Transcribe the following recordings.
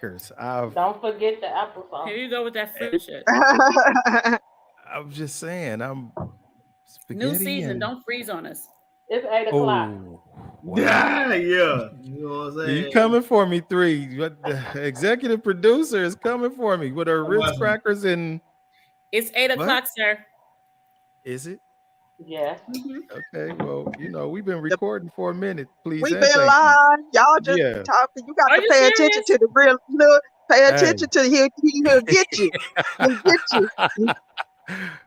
crackers. Don't forget the applesauce. Here you go with that fruit shit. I'm just saying, I'm New spaghetti season. and Don't freeze on us. It's 8 o'clock. oh Yeah, wow. yeah. You know what I'm You saying? coming for me, three. What the executive producer is coming for me with her I'm Ritz watching. crackers and It's 8 what? o'clock, sir. Is it? Yes. Okay, well, we've been The- recording for a minute. Please we and been thank you. live. Y'all just Yeah. talking. You got Are to you pay attention serious? to the real look. Pay Hey. attention to he'll get you. He'll get you.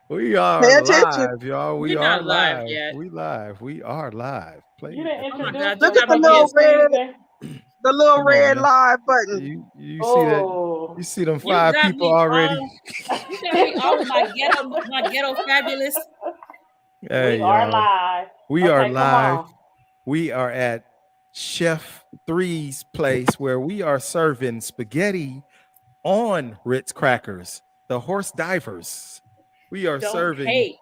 We are Pay attention. live, y'all. We We're are not live live. yet. We live. We are live. Play You didn't Oh my introduce God, Look you at got the me little being red, the little Come on, red man. live button. You see that? Oh. You see them You 5 got people me already? all. You got me all with my ghetto fabulous. Hey, We are y'all. live. We are Okay, come live. on. We are at Chef Three's place where we are serving spaghetti on Ritz crackers, the horse divers. We are Don't serving. hate.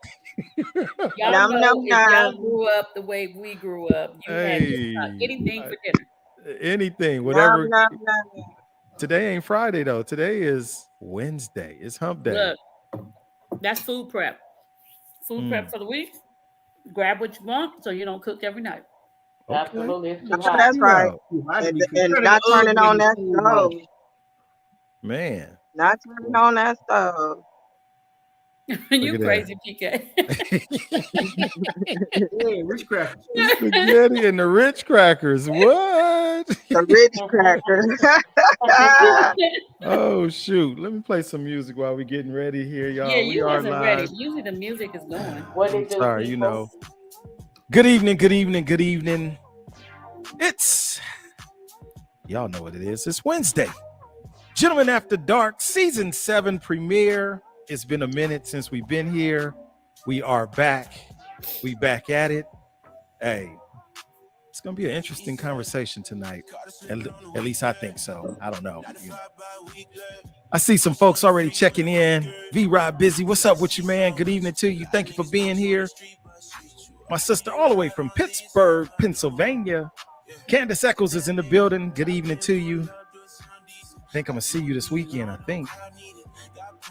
Y'all Num know num if y'all num. grew up the way we grew up, you had just about Hey, anything for dinner. anything, Num whatever. num num. Today ain't Friday though. Today is Wednesday. It's hump day. Look, that's food prep. Food prep for the week. Grab what you want so you don't cook every night. Okay. Absolutely. It's too No, hot. that's right. Wow. Too hot to And, be cooking. and Turn not the turning oven on in the that food room. stove. Man. Not turning on that stove. You at that. crazy, PK. Yeah, rich crackers. Spaghetti and the Ritz crackers. What? The rich cracker. Oh shoot. Let me play some music while we getting ready here, y'all. Yeah, We you are wasn't live. ready. Usually the music is going. What I'm it do, sorry, people? Good evening, good evening, good evening. It's y'all know what it is. It's Wednesday. Gentlemen After Dark, season 7 premiere. It's been a minute since we've been here. We are back. We back at it. Hey, it's gonna be an interesting conversation tonight. At least I think so. I don't know. I see some folks already checking in. V-Rod Busy, what's up with you, man? Good evening to you. Thank you for being here. My sister all the way from Pittsburgh, Pennsylvania. Candace Eccles is in the building. Good evening to you. I think I'm gonna see you this weekend, I think.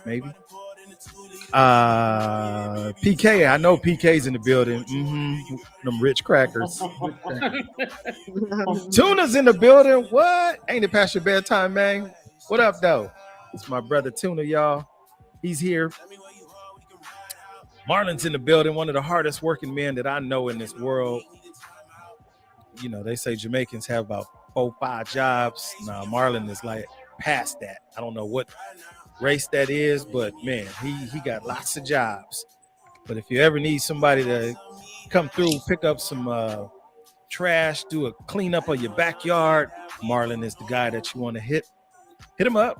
Maybe. PK, I know PK's in the building. Them rich crackers. Tuna's in the building. What? Ain't it past your bedtime, man? What up, though? It's my brother Tuna, y'all. He's here. Marlon's in the building, one of the hardest working men that I know in this world. They say Jamaicans have about 4-5 jobs. Nah, Marlon is like past that. I don't know what race that is, but man, he got lots of jobs. But if you ever need somebody to come through, pick up some trash, do a cleanup of your backyard, Marlon is the guy that you want to hit him up.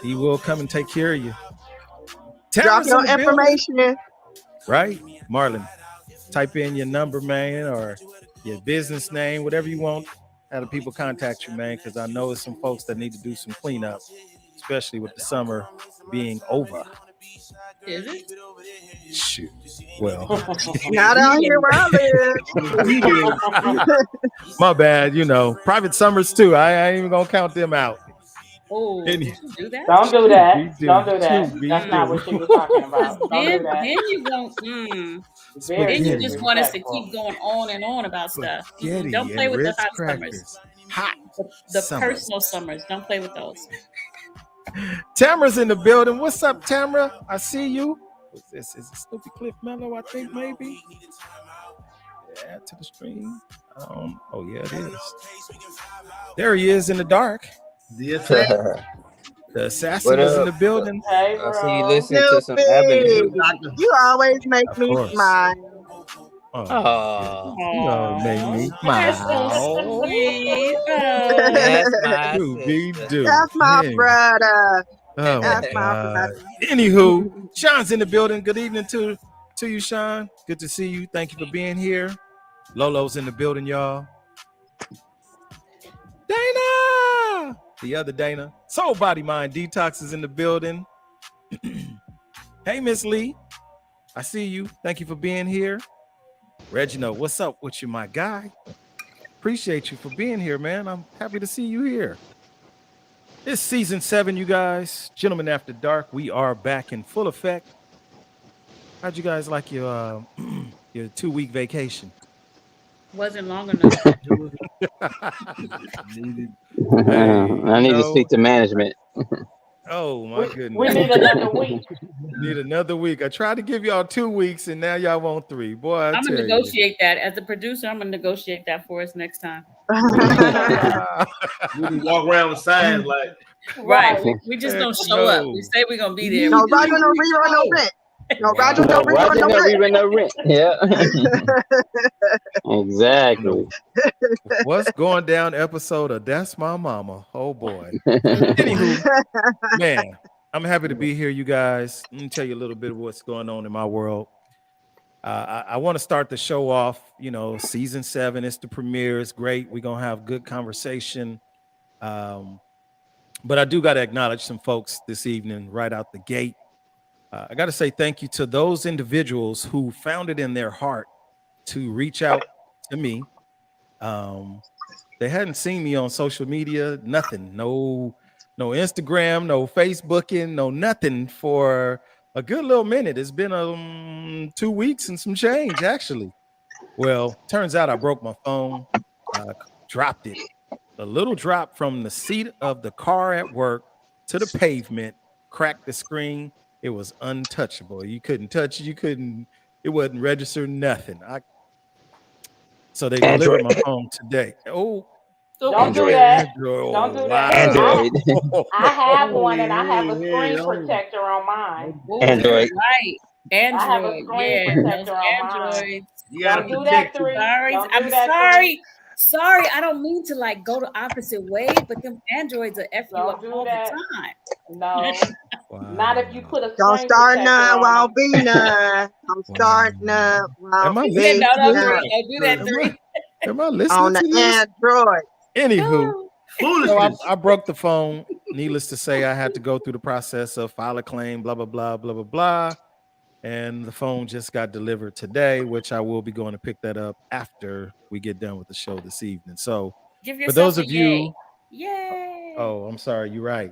He will come and take care of you. Drop Tamara's your in the building. information. Right? Marlon, type in your number, man, or your business name, whatever you want. Have the people contact you, man, because I know it's some folks that need to do some cleanup, especially with the summer being over. Is it? Shoot. Well, Not out here where I live. my bad. Private summers too. I ain't even gonna count them out. Oh, did you do that? Don't do that. We do. Don't do that. We That's not do. what she was talking about. Don't Then, do that. then you won't. Very Then you just want us to disrespectful. keep going on and on about stuff. Spaghetti Don't play and with the Ritz hot crackers. summers. Hot. The summers. personal summers. Don't play with those. Tamara's in the building. What's up, Tamara? I see you. What's this? Is it Snoopy Cliff Mellow? I think maybe. Add to the stream. Oh yeah, it is. There he is in the dark. Yes, sir. The assassin is in the building. Hey, I bro. see you listening to some Snoopy, Avenue. you always make Of me course. smile. Oh, Make me That's so smile. sweet. that's my Scooby sister. Doo. That's my brother. Oh my That's my God. brother. Anywho, Sean's in the building. Good evening to you, Sean. Good to see you. Thank you for being here. Lolo's in the building, y'all. Dana, the other Dana. Soul Body Mind Detox is in the building. Hey, Miss Lee. I see you. Thank you for being here. Reginald, what's up with you, my guy? Appreciate you for being here, man. I'm happy to see you here. It's season 7, you guys. Gentlemen After Dark. We are back in full effect. How'd you guys like your your 2-week vacation? Wasn't long enough. Hey, I need to speak to management. Oh my We goodness. need another week. Need another week. I tried to give y'all 2 weeks and now y'all want 3. Boy, I I'm tell gonna you. negotiate that as a producer. I'm gonna negotiate that for us next time. We can walk around with signs like, Right. Right. We just Heck don't show up. no. We say we're gonna be there. No Roger, no rerun, no rent. No Roger, no rerun, Roger, no no rent. rerun, no rent. Yeah. Exactly. What's going down episode of That's My Mama? Oh boy. Anywho, man, I'm happy to be here, you guys. Let me tell you a little bit of what's going on in my world. I want to start the show off. You know, season 7, it's the premiere. It's great. We're gonna have good conversation. But I do got to acknowledge some folks this evening right out the gate. I got to say thank you to those individuals who found it in their heart to reach out to me. They hadn't seen me on social media, nothing, no Instagram, no Facebooking, no nothing for a good little minute. It's been 2 weeks and some change, actually. Well, turns out I broke my phone, dropped it. A little drop from the seat of the car at work to the pavement, cracked the screen. It was untouchable. You couldn't touch it. It wasn't registered, nothing. So they delivered my phone today. Oh, Don't do that. Android. Don't do Wow. that. Android. I have one and I have a Hey, screen don't- protector on mine. Ooh, Android. Right. I have a Android. screen Yeah. Those protector on mine. Androids. You gotta Don't do that, protect it. 3. Sorry. Don't do I'm that, sorry. Sorry, I don't mean to like go the opposite way, but them Androids will F you Don't up do all that. the time. 3. No. Wow. Not if you put a Don't screen start protector none on while them. be none. I'm starting up while Am I Yeah, listening no, to don't this? do it. Don't do that, Am 3. Am I on listening the to this? Android. Anywho, so Foolishness. I broke the phone. Needless to say, I had to go through the process of file a claim, blah, blah, blah, blah, blah, blah. And the phone just got delivered today, which I will be going to pick that up after we get done with the show this evening. So Give for yourself those a of you, yay. oh, I'm sorry, you're right.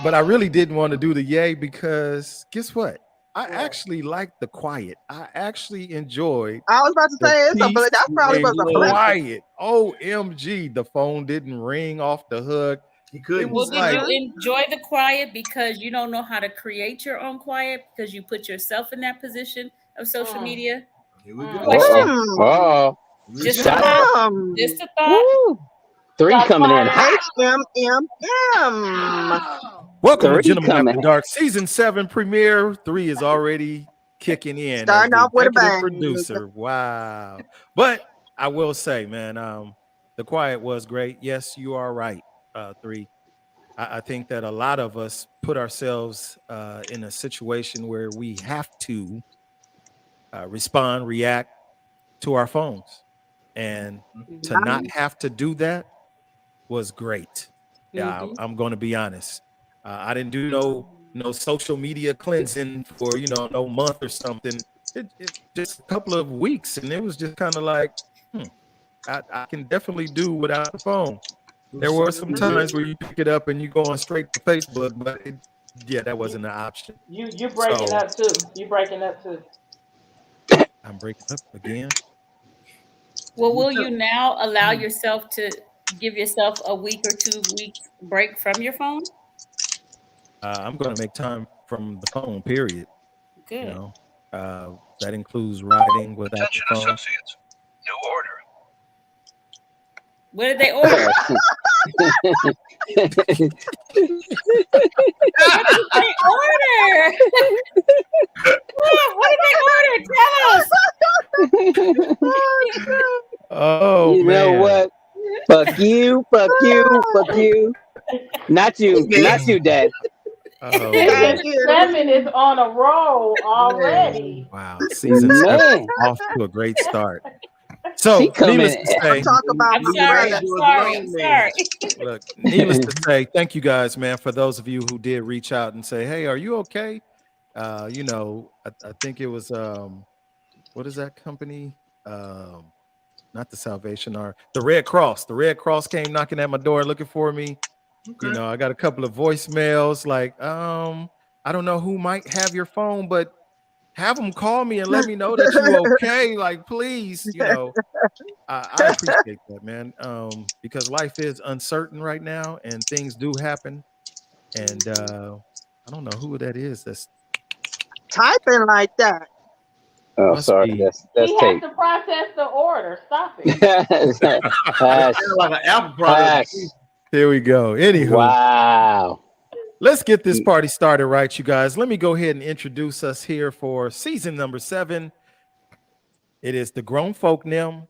But I really didn't want to do the yay because guess what? I actually liked the quiet. I actually enjoyed I was about to the say it's a peace that probably was a and blessing. quiet. OMG, the phone didn't ring off the hook. He couldn't. It Well, was did like, you enjoy the quiet because you don't know how to create your own quiet because you put yourself in that position of social media? Here we go. Question. Oh, Just a Shut thought. Mm. Just a thought. woo. 3 coming in hot. HMMM. welcome to 3 Gentlemen After coming. Dark, season 7 premiere. 3 is already kicking in. Starting as the off with a executive bang. producer. Wow. But I will say, man, the quiet was great. Yes, you are right. 3. I think that a lot of us put ourselves in a situation where we have to respond, react to our phones. And to not have to do that was great. Yeah, I'm going to be honest. I didn't do no social media cleansing for no month or something. It just a couple of weeks, and it was just kind of like, I can definitely do without the phone. There were some times where you pick it up and you go on straight to Facebook, but that wasn't an option. You breaking So- up too. You breaking up too. I'm breaking up again. Well, will you now allow yourself to give yourself a week or 2 weeks break from your phone? I'm going to make time from the phone, period. Good. That includes riding without the phone. Associates. New order. What did they order? What did they order? What did they order? Tell us. Oh, You man. know what? Fuck you, fuck you, fuck you. Not you, Dad. Oh, Thank you. 7 is on a roll already. wow. Season 7 Man, off to a great start. So, She coming needless to say, Talk about I'm my sorry. brother. I'm sorry. look, needless to say, thank you guys, man, for those of you who did reach out and say, hey, are you okay? I think it was, what is that company? not the Salvation Army, the Red Cross. The Red Cross came knocking at my door looking for me. Okay. You know, I got a couple of voicemails like, I don't know who might have your phone, but have them call me and let me know that you okay. Like, please, you know, I appreciate that, man. Because life is uncertain right now and things do happen. And I don't know who that is. That's Typing like that. Oh, must sorry. be. That's He has tape. to process the order. Stop it. Hash, Sound like an Apple product. hash. Here we go. Anywho, Wow. let's get this party started right, you guys. Let me go ahead and introduce us here for season number 7. It is the grown folk Nim.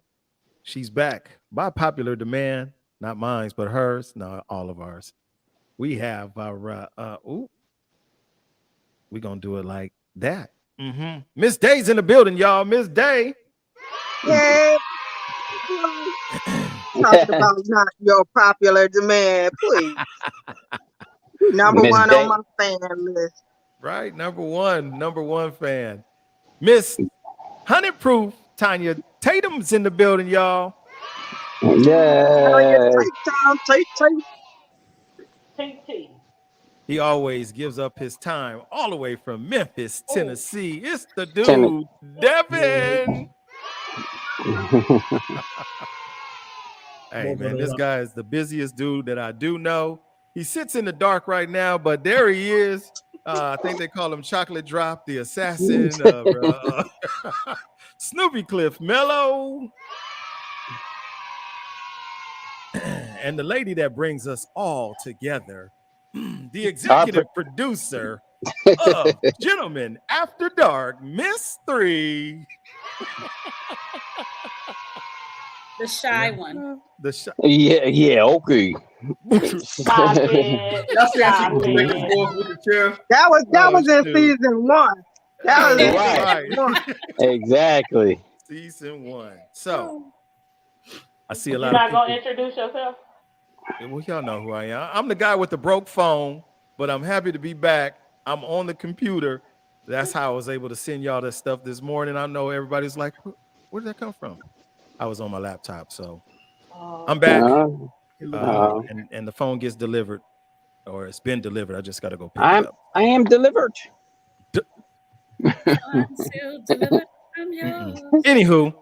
She's back by popular demand, not mine, but hers. No, all of ours. We have our we're gonna do it like that. Miss Day's in the building, y'all. Miss Day. Yeah. Talking about not your popular demand, please. Number Miss one Day. on my fan list. Right, number one fan. Miss 100 Proof Tanya Tatum's in the building, y'all. Yeah. Take time. TT. He always gives up his time all the way from Memphis, Tennessee. It's the Tenn- dude, Devin. Hey, man, this guy is the busiest dude that I do know. He sits in the dark right now, but there he is. I think they call him Chocolate Drop, the assassin of Snoopy Cliff Mellow. And the lady that brings us all together, the executive producer of Gentlemen After Dark, Miss 3. The shy one. Yeah, okay. Stop it. Y'all see how she Stop goes back and it. forth with the chair? That was in shoot. season 1. That was in Right. season 1. Exactly. Season 1. So I see a You're lot not of gonna people. introduce yourself? Well, y'all know who I am. I'm the guy with the broke phone, but I'm happy to be back. I'm on the computer. That's how I was able to send y'all that stuff this morning. I know everybody's like, where did that come from? I was on my laptop, so I'm back. And the phone gets delivered, or it's been delivered. I just got to go pick it up. I am delivered. I'm still delivered from yours. Anywho,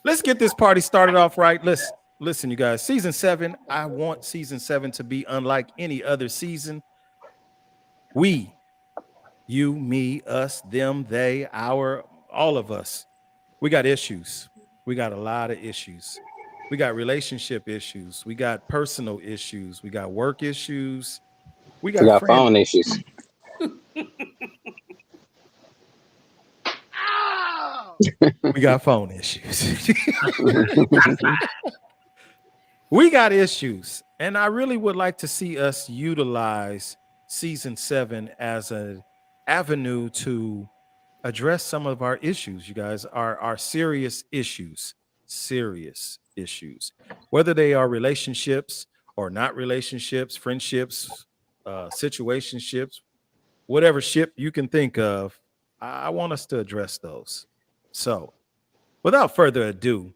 let's get this party started off right. Listen, you guys. Season 7. I want season 7 to be unlike any other season. We, you, me, us, them, they, our, all of us. We got issues. We got a lot of issues. We got relationship issues. We got personal issues. We got work issues. We got phone issues. We got phone issues. We got issues. And I really would like to see us utilize season 7 as an avenue to address some of our issues, you guys, our serious issues, whether they are relationships or not relationships, friendships, situationships, whatever ship you can think of. I want us to address those. So without further ado,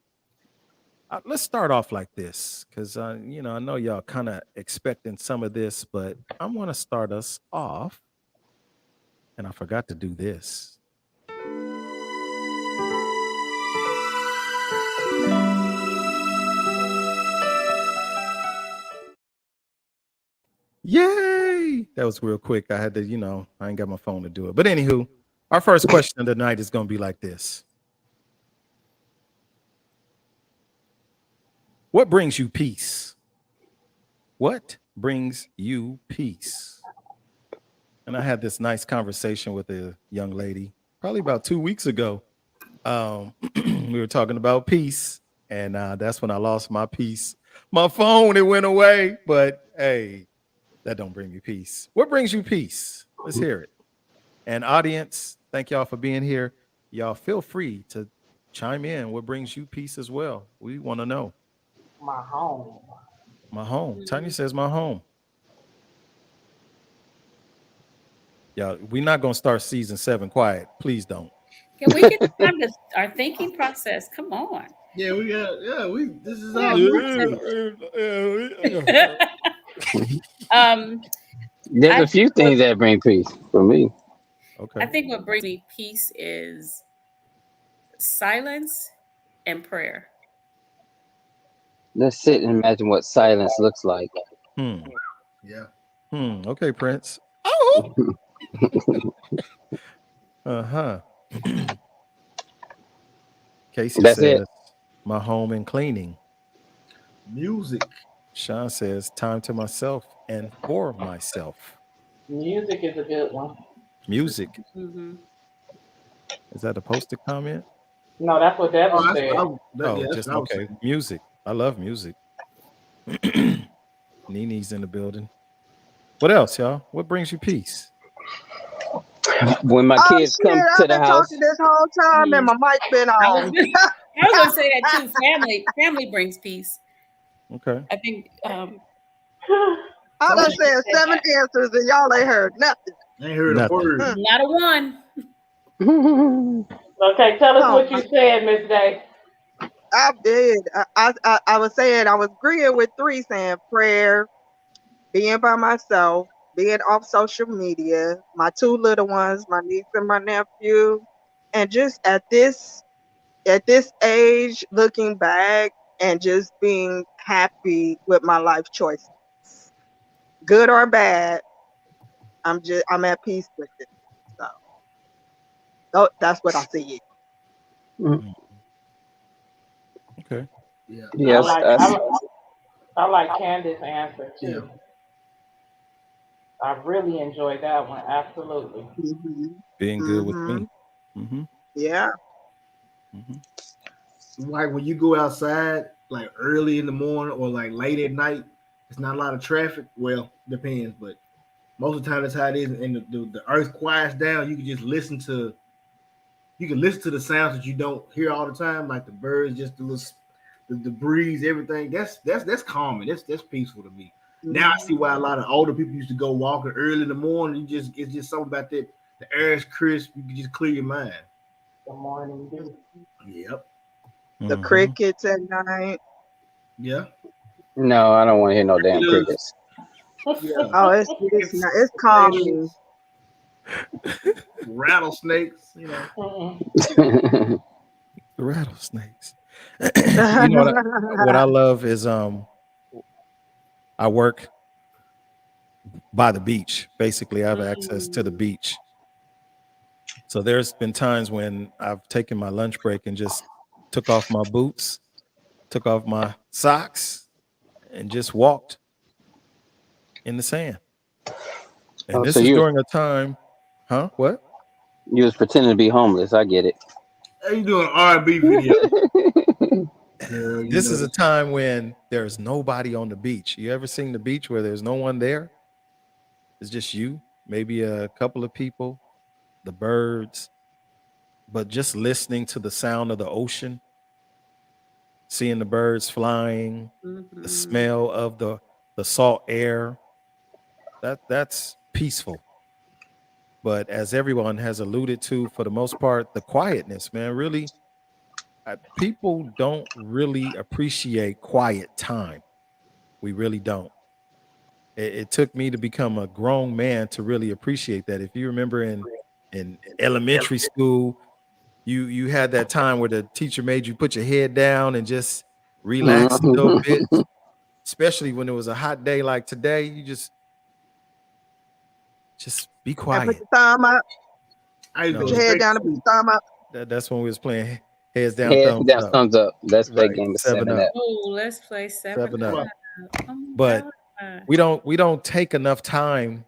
let's start off like this, because I know y'all kind of expecting some of this, but I'm going to start us off, and I forgot to do this. Yay! That was real quick. I had to, I ain't got my phone to do it. But anywho, our first question of the night is going to be like this. What brings you peace? What brings you peace? And I had this nice conversation with a young lady probably about 2 weeks ago. We were talking about peace, and that's when I lost my peace. My phone, it went away, but hey, that don't bring me peace. What brings you peace? Let's hear it. And audience, thank y'all for being here. Y'all feel free to chime in. What brings you peace as well? We want to know. My home. My home. Tanya says my home. Y'all, we're not going to start season 7 quiet. Please don't. Can we get time to our thinking process? Come on. Yeah, we got. Yeah, we. This is Yeah, all we- There's I a few things that bring peace for me. Okay. I think what brings me peace is silence and prayer. Let's sit and imagine what silence looks like. Yeah. Okay, Prince. Oh. Uh-huh. Casey That's says, it. my home and cleaning. Music. Sean says, time to myself and for myself. Music is a good one. Music. Mm-hmm. Is that a posted comment? No, that's what Oh, Devin that's said. what I was, that, Oh, yeah, that's just what I was okay. saying. Music. I love music. Nini's in the building. What else, y'all? What brings you peace? When my Oh kids shit! come to I've the been house, talking this whole time, and my mic been I was on. I was gonna say that too. Family brings peace. Okay. I think I done said 7 answers, and y'all ain't heard nothing. I ain't heard Nothing. a word. not a one. Okay, tell us Oh, what you said, Miss Day. I did. I was saying I was agreeing with 3, saying prayer, being by myself, being off social media, my 2 little ones, my niece and my nephew, and just at this age, looking back and just being happy with my life choices, good or bad. I'm at peace with it. So that's what I see. Okay. Yeah. yes, I like Candace's answer Yeah. too. I really enjoyed that one. Absolutely. Being good with me. Mm-hmm. Yeah. Like when you go outside, like early in the morning or like late at night, it's not a lot of traffic. Well, depends, but most of the time that's how it is. And the earth quiets down. You can just listen to. You can listen to the sounds that you don't hear all the time, like the birds, just the little, the breeze, everything. That's calming. That's peaceful to me. Now I see why a lot of older people used to go walking early in the morning. It's just something about that. The air is crisp. You can just clear your mind. The morning dew. Yep. The crickets at night. Yeah. no, I don't want to hear no damn crickets. Yeah. Oh, it's calming. Rattlesnakes, you know. The rattlesnakes. You know what I love is I work by the beach. Basically, I have access to the beach. So there's been times when I've taken my lunch break and just took off my boots, took off my socks, and just walked in the sand. And this so is you during a time, huh? What? was pretending to be homeless. I get it. Hey, you doing an R&B video? Girl, you This know is a time when there's nobody on the beach. You ever seen the beach where there's no one there? It's just you, maybe a couple of people, the birds, but just listening to the sound of the ocean, seeing the birds flying, the smell of the salt air. That's peaceful. But as everyone has alluded to, for the most part, the quietness, man, really, people don't really appreciate quiet time. We really don't. It took me to become a grown man to really appreciate that. If you remember in elementary school, you had that time where the teacher made you put your head down and just relax a little bit, especially when it was a hot day like today. You just be And put quiet. your thumb up. I used to Put go your head straight down and put your thumb up. That's when we was playing heads down, Head thumbs down, up. thumbs up. Let's play Right, game of 7 7 Up. up. Oh, let's play 7 Up. Up. Oh my But God. we don't take enough time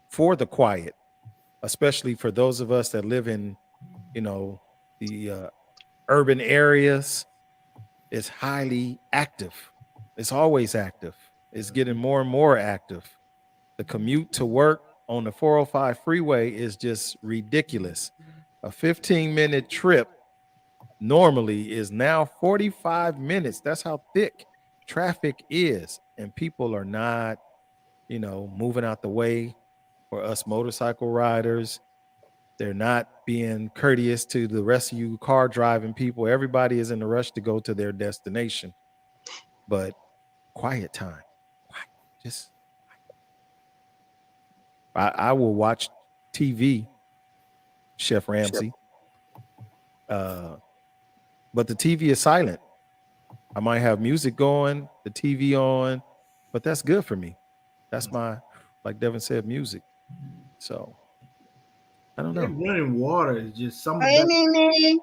for the quiet, especially for those of us that live in, the urban areas. Is highly active. It's always active. It's getting more and more active. The commute to work on the 405 freeway is just ridiculous. A 15-minute trip normally is now 45 minutes. That's how thick traffic is. And people are not, moving out the way for us motorcycle riders. They're not being courteous to the rest of you car driving people. Everybody is in a rush to go to their destination. But quiet time. Just I will watch TV, Chef Ramsay. But the TV is silent. I might have music going, the TV on, but that's good for me. That's my, like Devin said, music. So I don't know. Running water is just something Hey, Nene.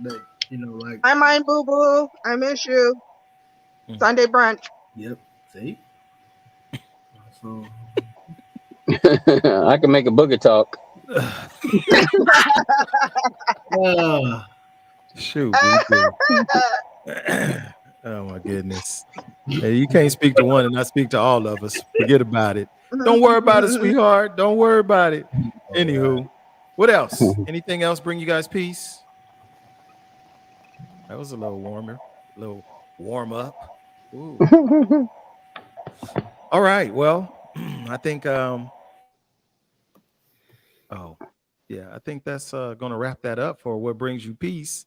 that like. I mind boo boo. I miss you. Sunday brunch. Yep. See. So. I can make a booger talk. Shoot. Oh my goodness. Hey, you can't speak to one and not speak to all of us. Forget about it. Don't worry about it, sweetheart. Don't worry about it. Anywho, what else? Anything else bring you guys peace? That was a little warmer, a little warm up. Ooh. All right. Well, I think I think that's gonna wrap that up for what brings you peace.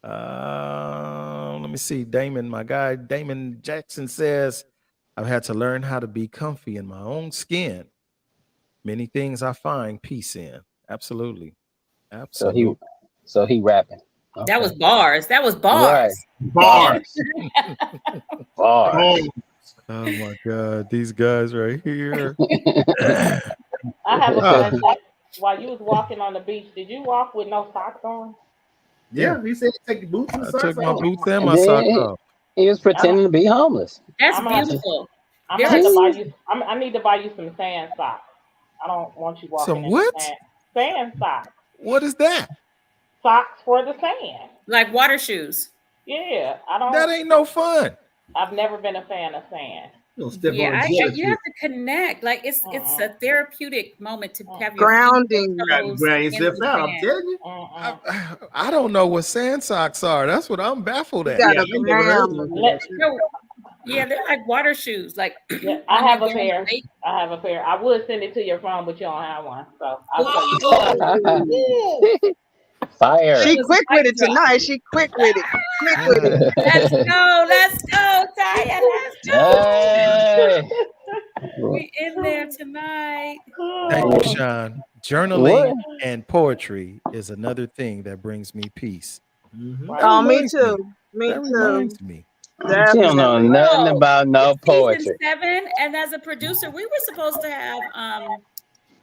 Let me see. Damon, my guy, Damon Jackson says, I've had to learn how to be comfy in my own skin. Many things I find peace in. Absolutely. Absolutely. So he rapping. Okay. That was bars. That was bars. Right. Bars. Bars. Oh my God. These guys right here. I have a question. While you was walking on the beach, did you walk with no socks on? Yeah, he said take the boots and I socks took my off. boots and my socks off. He was pretending to be homeless. That's I'm gonna- beautiful. I'm gonna have to buy you. I need to buy you some sand socks. I don't want you walking Some in what? Sand socks. What is that? Socks for the sand. Like water shoes. Yeah, I don't. That ain't no fun. I've never been a fan of sand. Yeah, you have to connect. Like it's a therapeutic moment to have your Grounding. Ground yourself out. I'm telling you. I don't know what sand socks are. That's what I'm baffled at. You gotta ground. Yeah, they're like water shoes. Like Yeah, I have a pair. I would send it to your phone, but you don't have one. So I'll tell you. Fire. She quick with it tonight. She quick with it. Quick with it. Let's go, Taya. Let's go. Hey. We in there tonight. Thank you, Sean. Journaling and poetry is another thing that brings me peace. Oh, me too. Me That too. reminds me. She don't know nothing about no poetry. Season 7, and as a producer, we were supposed to have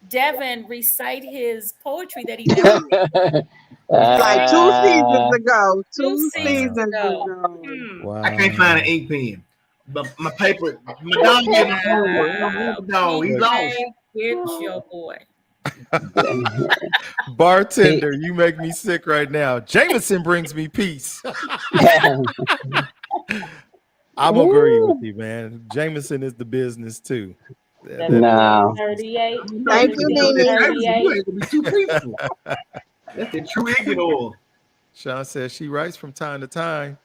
Devin recite his poetry that he never read. Like 2 seasons ago. 2 seasons seasons ago. ago. Wow. I can't find an ink pen. But my paper, my dog gave me homework. No, he lost. Get your boy. Bartender, you make me sick right now. Jameson brings me peace. I'm agree with you, man. Jameson is the business too. No. 38. Thank you, Nene. 38. That's the true ignorant oil. Sean says she writes from time to time.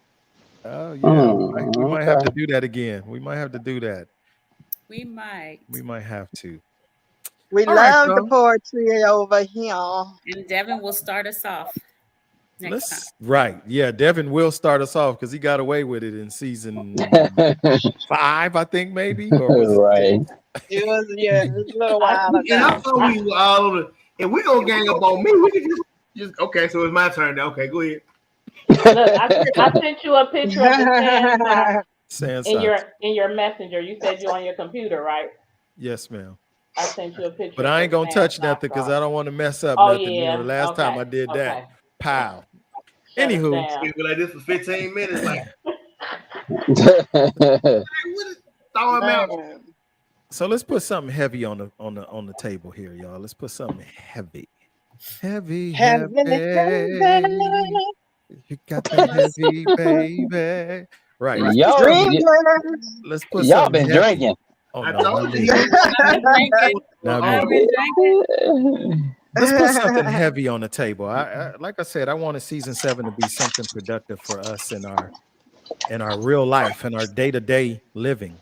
Oh yeah, we might have to do that again. We might have to do that. We might. We might have to. We All love right, the poetry over here. And Devin will start us off next time. Right. Yeah, Devin will start us off because he got away with it in season 5, I think, maybe. Or was it Right. It was a little while And I ago. thought we were all on and we gonna gang up on me. We can just okay, so it's my turn now. Okay, go ahead. Look, I sent you a picture of the Sand in socks. your messenger. You said you're on your computer, right? Yes, ma'am. I sent you a picture. But I ain't gonna touch nothing because I don't want to mess up nothing. You know, the last time I did that, pow. Anywho, We were like this for 15 minutes. Like, throw him out. so let's put something heavy on the table here, y'all. Let's put something heavy. Heavy. You got the heavy, baby. Right. Let's put y'all something been heavy. drinking. Oh, I no, told not you. me. Not me. I've been drinking. Let's put something heavy on the table. Like I said, I wanted season 7 to be something productive for us in our real life and our day-to-day living.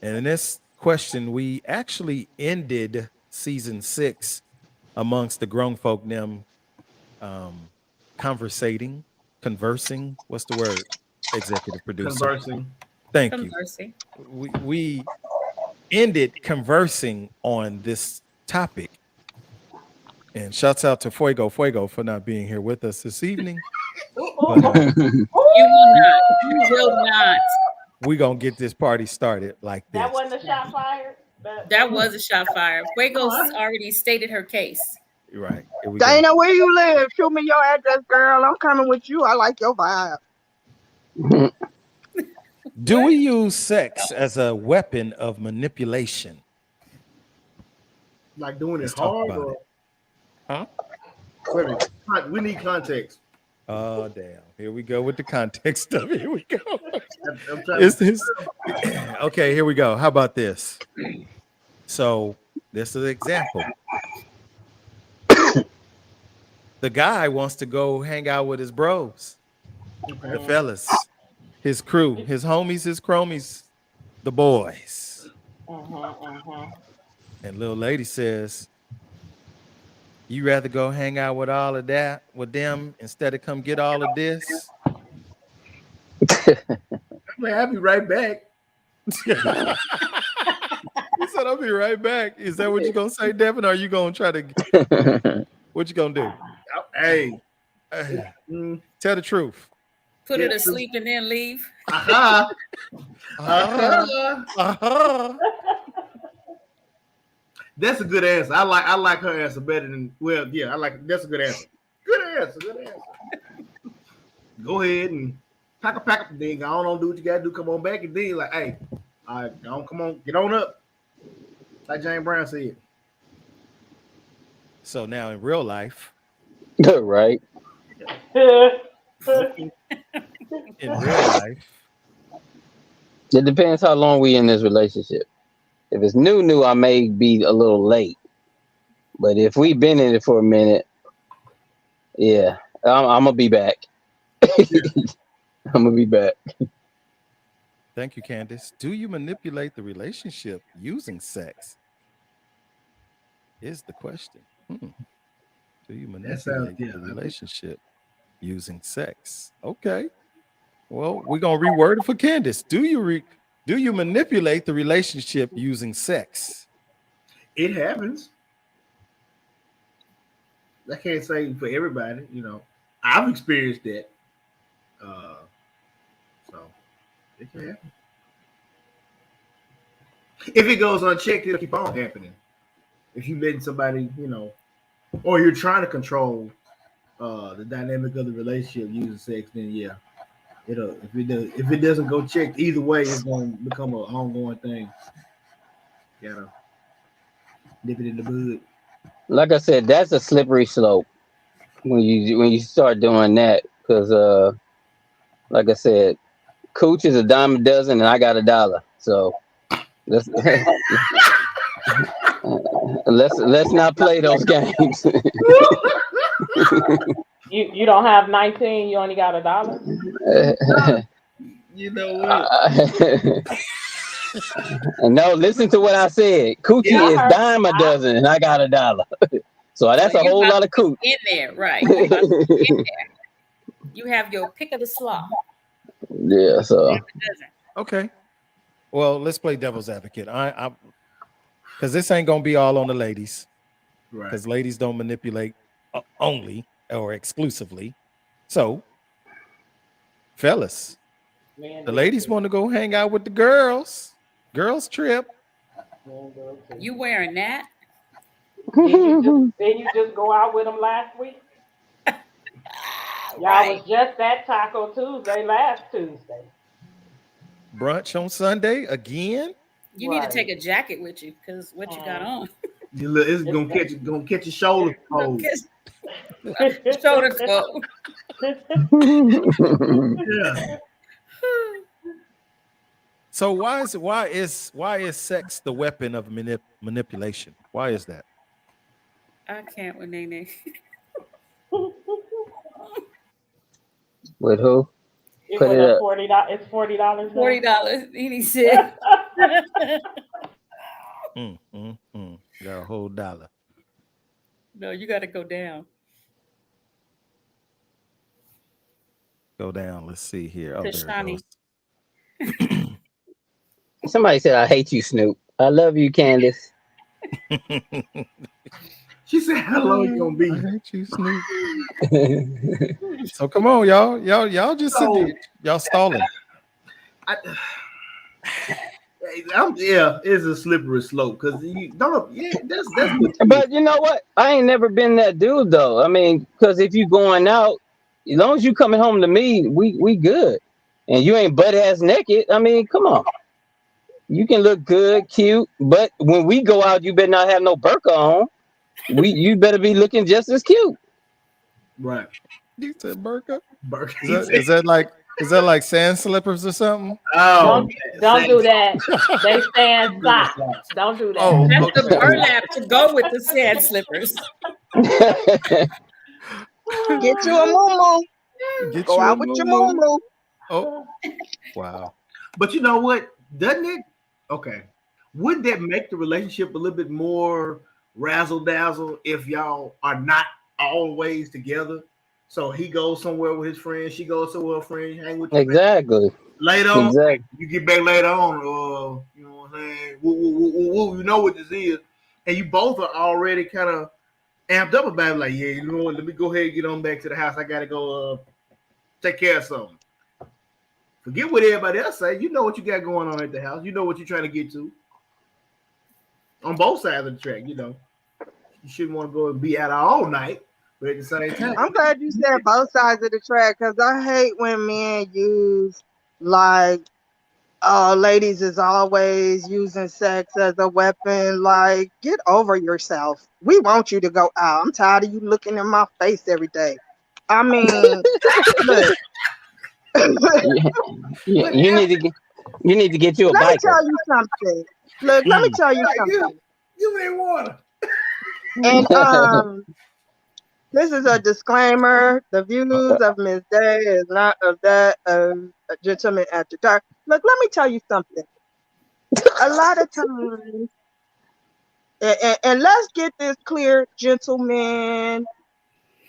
And in this question, we actually ended season 6 amongst the grown folk them conversing. What's the word? Executive producer. Conversing. Thank you. Conversing. We ended conversing on this topic. And shouts out to Fuego for not being here with us this evening. But, You will not. You will not. we're going to get this party started like this. That wasn't a shot fired? That was a shot fired. Fuego's already stated her case. Right. Here we go. Dana, where you live? Show me your address, girl. I'm coming with you. I like your vibe. Do we use sex as a weapon of manipulation? Like doing it Let's talk hard about or it. Huh? wait a minute. We need context. Oh, damn. Here we go with the context of it. Here we go. I'm trying Is this okay? Here we go. How about this? So, this is an example. The guy wants to go hang out with his bros, the fellas, his crew, his homies, his chromies, the boys. And little lady says, you rather go hang out with all of that with them instead of come get all of this? I'll be right back. He said, I'll be right back. Is that what you're going to say, Devin? Or are you going to try to, what you going to do? Hey. Tell the truth. Put her to sleep and then leave. Uh-huh. That's a good answer. I like her answer better than that's a good answer. Good answer. Go ahead and pack up the thing. I don't do what you gotta do. Come on back and then like, hey, all right, come on, get on up. Like James Brown said. So now in real life, Right. in real life, It depends how long we in this relationship. If it's new, I may be a little late. But if we've been in it for a minute, yeah, I'm gonna be back. I'm gonna be back. thank you, Candace. Do you manipulate the relationship using sex? Is the question. Do you manipulate the relationship using sex? Okay. Well, we're gonna reword it for Candace. Do you manipulate the relationship using sex? It happens. I can't say for everybody, I've experienced that. So it can happen. If it goes unchecked, it'll keep on happening. If you're letting somebody, or you're trying to control the dynamic of the relationship using sex, then yeah, if it doesn't go checked either way, it's going to become an ongoing thing. Gotta nip it in the bud. Like I said, that's a slippery slope when you start doing that, because like I said, Cooch is a dime a dozen and I got $1. So let's let's not play those games. You don't have 19, you only got $1? You know what? No, listen to what I said. Coochie is dime a dozen and I got $1. So that's a whole lot of cooch. In there, right. In there. You have your pick of the slop. Yeah, so Okay. Well, let's play devil's advocate. I because this ain't gonna be all on the ladies. Right. Because ladies don't manipulate only or exclusively. So, fellas, the ladies want to go hang out with the girls. Girls trip. You wearing that? Didn't you just go out with them last week? Y'all was just at Taco Tuesday last Tuesday. Brunch on Sunday again. You need to take a jacket with you because what you got on. It's gonna catch your shoulder cold. Shoulder cold. Yeah. So why is sex the weapon of manipulation? Why is that? I can't with Nene. with who? It Put was it up. $40. It's $40. $40. He said. Got a whole $1. No, you got to go down. Go down. Let's see here. Oh, there it Tashani. Somebody said, I hate you, Snoop. I love you, Candace. goes. She said, "How long you gonna I be?" hate you, Snoop. So come on, y'all just sit So, there. Y'all stalling. Yeah, it's a slippery slope because you don't. Yeah, that's what. But you know what? I ain't never been that dude though. I mean, because if you going out, as long as you coming home to me, we good. And you ain't butt ass naked. I mean, come on. You can look good, cute, but when we go out, you better not have no burqa on. You better be looking just as cute. Right. You said burqa? Burger. Is that like sand slippers or something? Oh, Don't do that. that. They stand socks. Don't do that. Oh, That's the okay. burlap to go with the sand slippers. Get you a moo. Get Go you a out with your moo. moo. Oh, wow. But you know what? Doesn't it? Okay. Wouldn't that make the relationship a little bit more razzle dazzle if y'all are not always together? So he goes somewhere with his friends, she goes somewhere with her friends, hang with your Exactly. later on. Exactly. You get back later on, you know what I'm saying? Woo, woo, woo, woo, woo, you know what this is, and you both are already kind of amped up about it. Like, yeah, you know what? Let me go ahead and get on back to the house. I gotta go take care of something. Forget what everybody else say. You know what you got going on at the house. You know what you're trying to get to. On both sides of the track, you know. You shouldn't want to go and be out all night, but at the same time. I'm glad you said both sides of the track because I hate when men use like, oh, ladies is always using sex as a weapon. Like, get over yourself. We want you to go out. I'm tired of you looking in my face every day. I mean, look. You need to get you a Let me biker. tell you something. Look, let me tell you something. You ain't water. And this is a disclaimer. The views of Ms. Day is not of that of a gentleman after dark. Look, let me tell you something. A lot of times, and let's get this clear, gentlemen.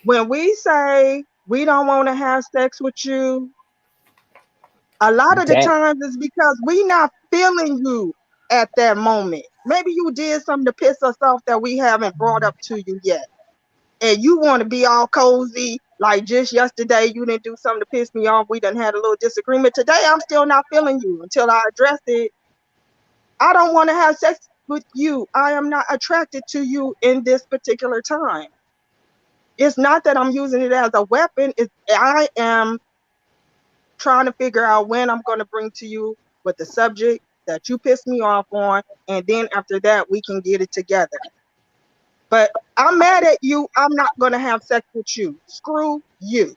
When we say we don't want to have sex with you, a lot of the times it's because we not feeling you at that moment. Maybe you did something to piss us off that we haven't brought up to you yet. And you want to be all cozy, like just yesterday you didn't do something to piss me off. We done had a little disagreement. Today I'm still not feeling you until I address it. I don't want to have sex with you. I am not attracted to you in this particular time. It's not that I'm using it as a weapon. I am trying to figure out when I'm going to bring to you with the subject that you pissed me off on. And then after that, we can get it together. But I'm mad at you. I'm not going to have sex with you. Screw you.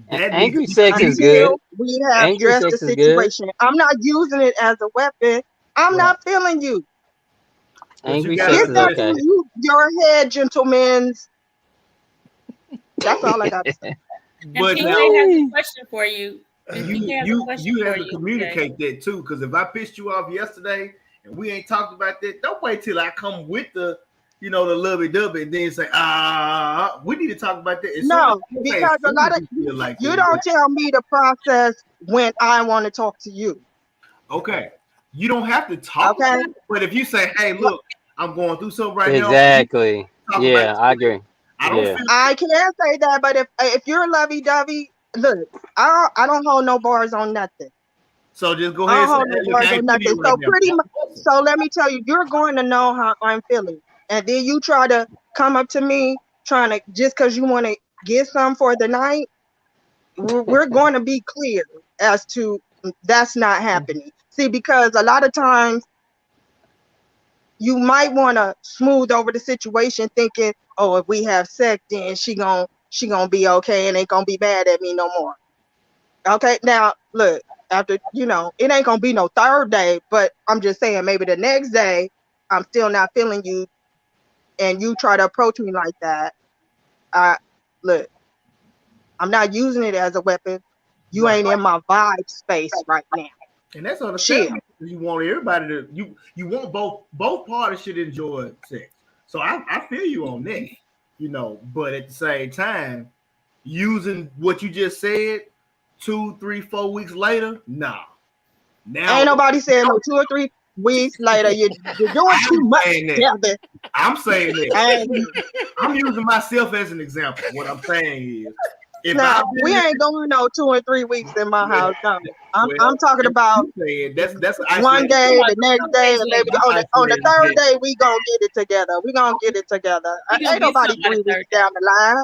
Angry sex is good. Until we have Angry addressed the sex is good. situation. I'm not using it as a weapon. I'm not feeling you. Angry gotta sex Get is that okay. through your head, gentlemen. That's all I got to say. And But PK now has a question for you. you have to communicate that too, because if I pissed you off yesterday and we ain't talked about that, don't wait till I come with the the lovey dovey and then say, we need to talk about that. No, because a lot of you don't tell me the process when I want to talk to you. Okay, you don't have to talk. Okay, but if you say, hey, look, I'm going through something right now. Exactly. Yeah, I agree. I don't feel I can't say that, but if you're lovey dovey, look, I don't hold no bars on nothing. So just go I ahead don't and hold say, no bars on nothing. right So now. pretty much, so let me tell you, you're going to know how I'm feeling, and then you try to come up to me trying to just because you want to get some for the night. We're going to be clear as to that's not happening. See, because a lot of times you might want to smooth over the situation thinking, oh, if we have sex, then she gonna be okay and ain't gonna be mad at me no more. Okay, now look, after it ain't gonna be no third day, but I'm just saying maybe the next day I'm still not feeling you and you try to approach me like that. Look, I'm not using it as a weapon. You ain't in my vibe space right now. And that's understandable. You want everybody to you want both parties should enjoy sex. So I feel you on that. But at the same time, using what you just said, 2, 3, 4 weeks later, nah. Now Ain't nobody saying no 2 or 3 weeks later. You're doing too I'm much saying that. together. I'm saying that. I ain't- I'm using myself as an example. What I'm saying is, if Now I've we been ain't going no 2 or 3 weeks in my well, house. No, I'm well, I'm talking if about you saying that's an one isolated. day, Come on, the next some day, days and maybe later. on the Isolated third case. day we gonna get it together. We gonna get it together. You gonna Ain't get nobody something by the 3 weeks third day. down the line.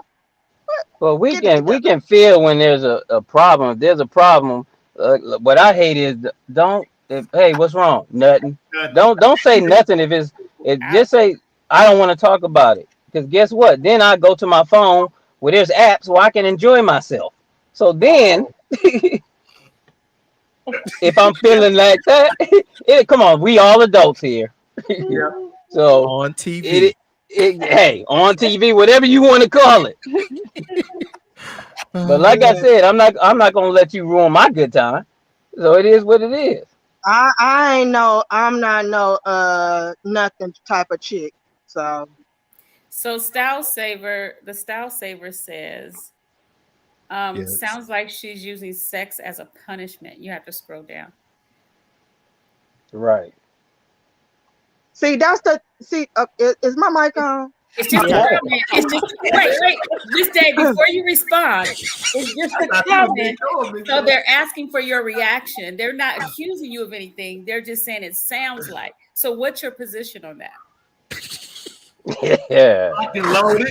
Well, we Get it can together. feel when there's a problem. If there's a problem, what I hate is don't. Hey, what's wrong? Nothing. Nothing. Don't say nothing if it. I, Just say I don't want to talk about it. Because guess what? Then I go to my phone where there's apps where I can enjoy myself. So then, if I'm feeling like that, come on, we all adults here. Yeah. So On TV. hey, on TV, whatever you want to call it. But like I Yeah. said, I'm not gonna let you ruin my good time. So it is what it is. I ain't no. I'm not no nothing type of chick. So so the style saver says, Yes. sounds like she's using sex as a punishment. You have to scroll down. Right. that's the see. Is my mic on? It's just a Yeah. comment. It's just wait. Just Dave, before you respond, it's just I a thought you was being comment. told, So they're asking for your reaction. They're not accusing you of anything. They're just saying it sounds like. So what's your position on that? Yeah. fucking loaded.